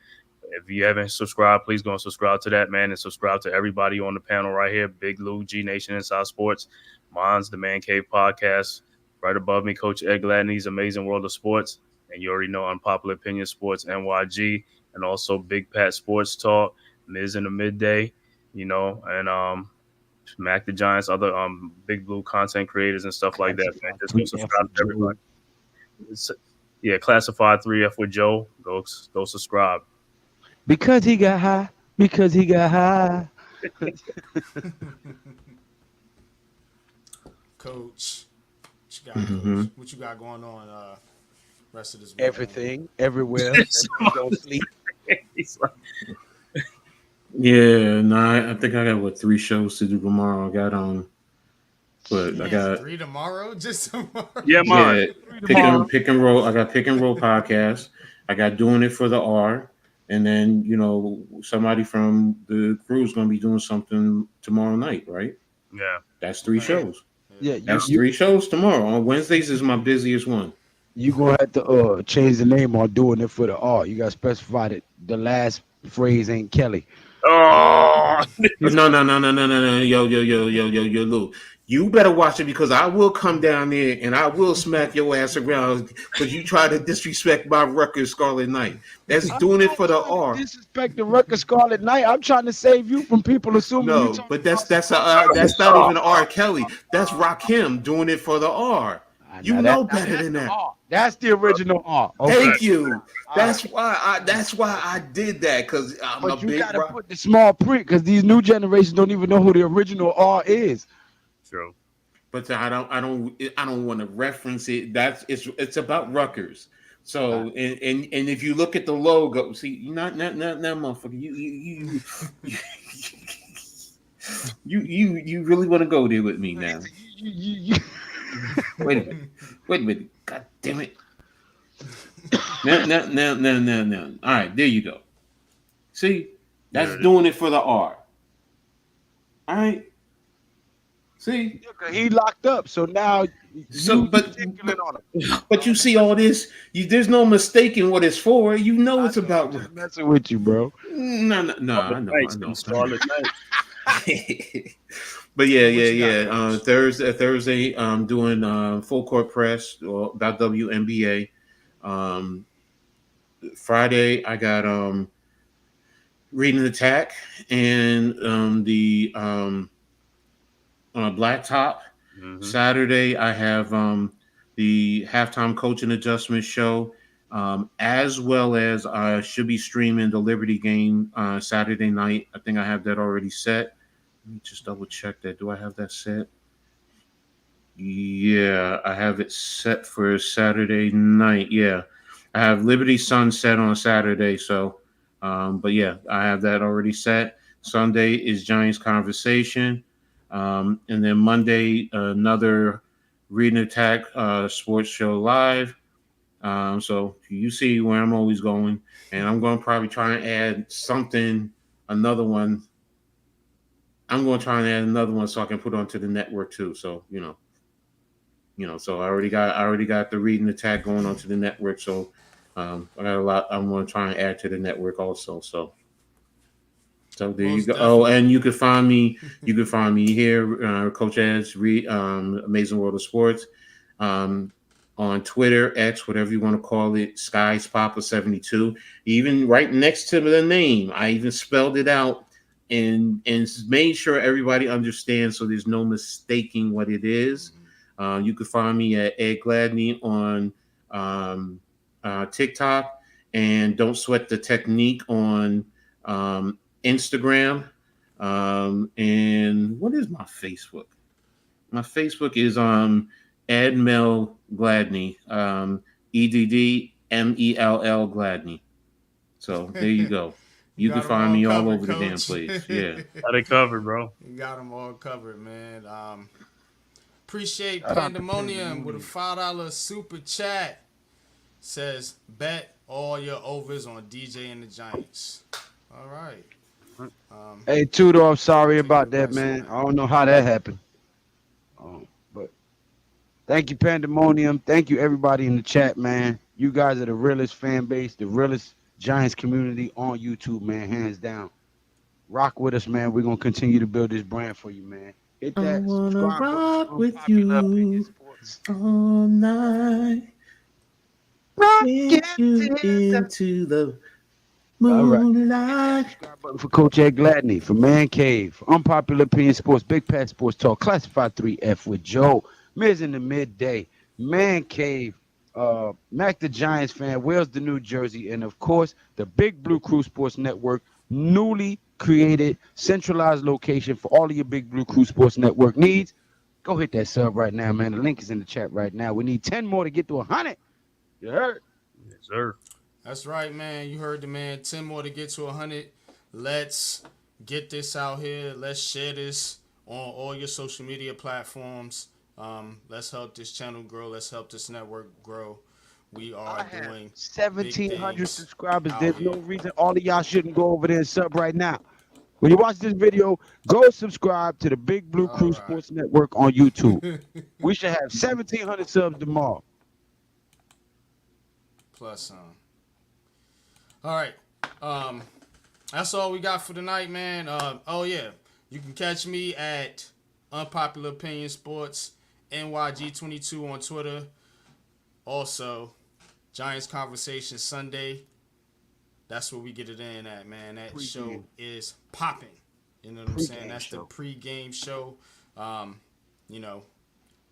If you haven't subscribed, please go and subscribe to that, man, and subscribe to everybody on the panel right here, Big Lou, G Nation, Inside Sports. Mine's the Man Cave Podcast. Right above me, Coach Ed Gladney's Amazing World of Sports. And you already know Unpopular Opinion Sports, NYG, and also Big Pat Sports Talk, Miz in the Midday, and Mac the Giants, other Big Blue content creators and stuff like that, man. Just go subscribe to everybody. Classified 3F with Joe. Go subscribe. Because he got high. Because he got high. Coach, what you got, Coach? What you got going on rest of this week? Everything, everywhere. Don't sleep. Yeah, no, I think I got 3 shows to do tomorrow. I got I got 3 tomorrow, just tomorrow. Yeah, mine. Pick and roll. I got pick and roll podcast. I got doing it for the R, and then somebody from the crew is going to be doing something tomorrow night, right? Yeah, that's 3 shows. Yeah, that's 3 shows tomorrow. On Wednesdays is my busiest one. You gonna have to change the name on doing it for the R. You gotta specify that the last phrase ain't Kelly. Oh no, yo, Lou. You better watch it because I will come down there and I will smack your ass around because you try to disrespect my Rutgers Scarlet Knight. That's doing it for the R. Disrespect the Rutgers Scarlet Knight. I'm trying to save you from people assuming. No, but that's not even R. Kelly. That's Rakim doing it for the R. You know better than that. That's the original R. Okay. Thank you. That's why I did that because I'm but a big. You gotta put the small print because these new generations don't even know who the original R is. True. But I don't want to reference it. It's about Rutgers. So and if you look at the logo, see, not motherfucker. You really want to go there with me now? Wait a minute. God damn it. No. All right, there you go. See, that's doing it for the R. All right. See, he locked up, so now. But you see all this. There's no mistaking what it's for. You know it's about. I'm messing with you, bro. No. I know. Scarlet But yeah. Thursday, doing full court press about WNBA. Friday, I got reading attack and the blacktop. Mm-hmm. Saturday, I have the halftime coaching adjustment show, as well as I should be streaming the Liberty game Saturday night. I think I have that already set. Let me just double check that. Do I have that set? Yeah, I have it set for Saturday night. Yeah, I have Liberty Sunset on Saturday. So, but yeah, I have that already set. Sunday is Giants Conversation. And then Monday, another Reading Attack sports show live. So you see where I'm always going. And I'm going to probably try and add something, another one I'm going to try and add another one so I can put onto the network too. So so I already got the reading the tag going onto the network. So I got a lot. I'm going to try and add to the network also. So there you Most go. Oh, and definitely. you can find me. You can find me here, Coach Ed's Amazing World of Sports, um, on Twitter, X, whatever you want to call it. Skies Papa 72. Even right next to the name, I even spelled it out and made sure everybody understands, so there's no mistaking what it is. You can find me at Ed Gladney on um, TikTok, and Don't Sweat the Technique on Instagram. And what is my Facebook? My Facebook is Edmel Gladney, EDDMELL Gladney. So there you go. You You can got them find all me all covered, over the damn Coach. place. Yeah. Got it covered, bro. You got them all covered, man. Appreciate Shout out to Pandemonium with a Pandemonium. $5 super chat. Says bet all your overs on DJ and the Giants. All right. Hey, Tudor, I'm sorry Take about your that, advice on man. that. I don't know how that happened. But thank you, Pandemonium. Thank you, everybody in the chat, man. You guys are the realest fan base, the realest Giants community on YouTube, man. Hands down. Rock with us, man. We're gonna continue to build this brand for you, man. Hit I that wanna subscribe button. rock with Unpopular Opinion you Sports. all night. Rock it Get you till the- into the All right. Hit that moonlight. subscribe button for Coach Ed Gladney, for Man Cave, for Unpopular Opinion Sports, Big Pat Sports Talk, Classified 3F with Joe, Miz in the Midday, Man Cave, Mac the Giants fan, Wales the New Jersey, and of course, the Big Blue Crew Sports Network, newly created, centralized location for all of your Big Blue Crew Sports Network needs. Go hit that sub right now, man. The link is in the chat right now. We need 10 more to get to 100. You heard? Yes, sir. That's right, man. You heard the man. 10 more to get to 100. Let's get this out here. Let's share this on all your social media platforms. Let's help this channel grow. Let's help this network grow. We are I have doing big 1,700 things subscribers. out There's no here. reason all of y'all shouldn't go over there and sub right now. When you watch this video, go subscribe to the Big Blue All Crew right. Sports Network on YouTube. We should have 1,700 subs tomorrow. Plus some. All right. That's all we got for tonight, man. Oh yeah, you can catch me at Unpopular Opinion Sports NYG22 on Twitter. Also, Giants Conversation Sunday. That's where we get it in at, man. That show is popping. You know what I'm saying? That's the pregame show. You know,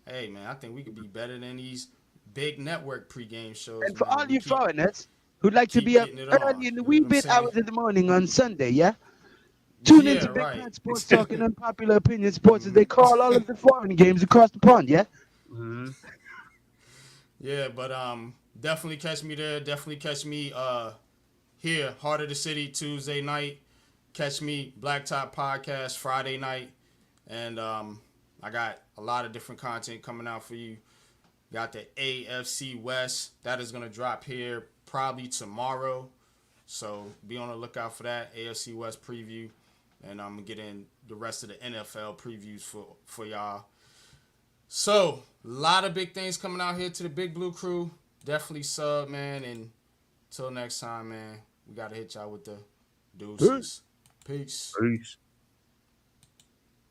hey man, I think we could be better than these big network pregame shows. And for man. all We you keep- foreigners who'd like to keep be up getting it on, early in the you know wee what I'm bit saying? hours in the morning on Sunday, yeah? Tune Yeah, into Big right. Pat Sports Talk and Unpopular Opinion Sports as they call all of the foreign games across the pond, yeah? Mm-hmm. Yeah, but definitely catch me there. Definitely catch me here, Heart of the City, Tuesday night. Catch me Blacktop Podcast Friday night. And I got a lot of different content coming out for you. Got the AFC West. That is going to drop here probably tomorrow. So be on the lookout for that AFC West preview. And I'm going to get in the rest of the NFL previews for y'all. So, a lot of big things coming out here to the Big Blue Crew. Definitely sub, man. And until next time, man, we got to hit y'all with the deuces. Peace. Peace.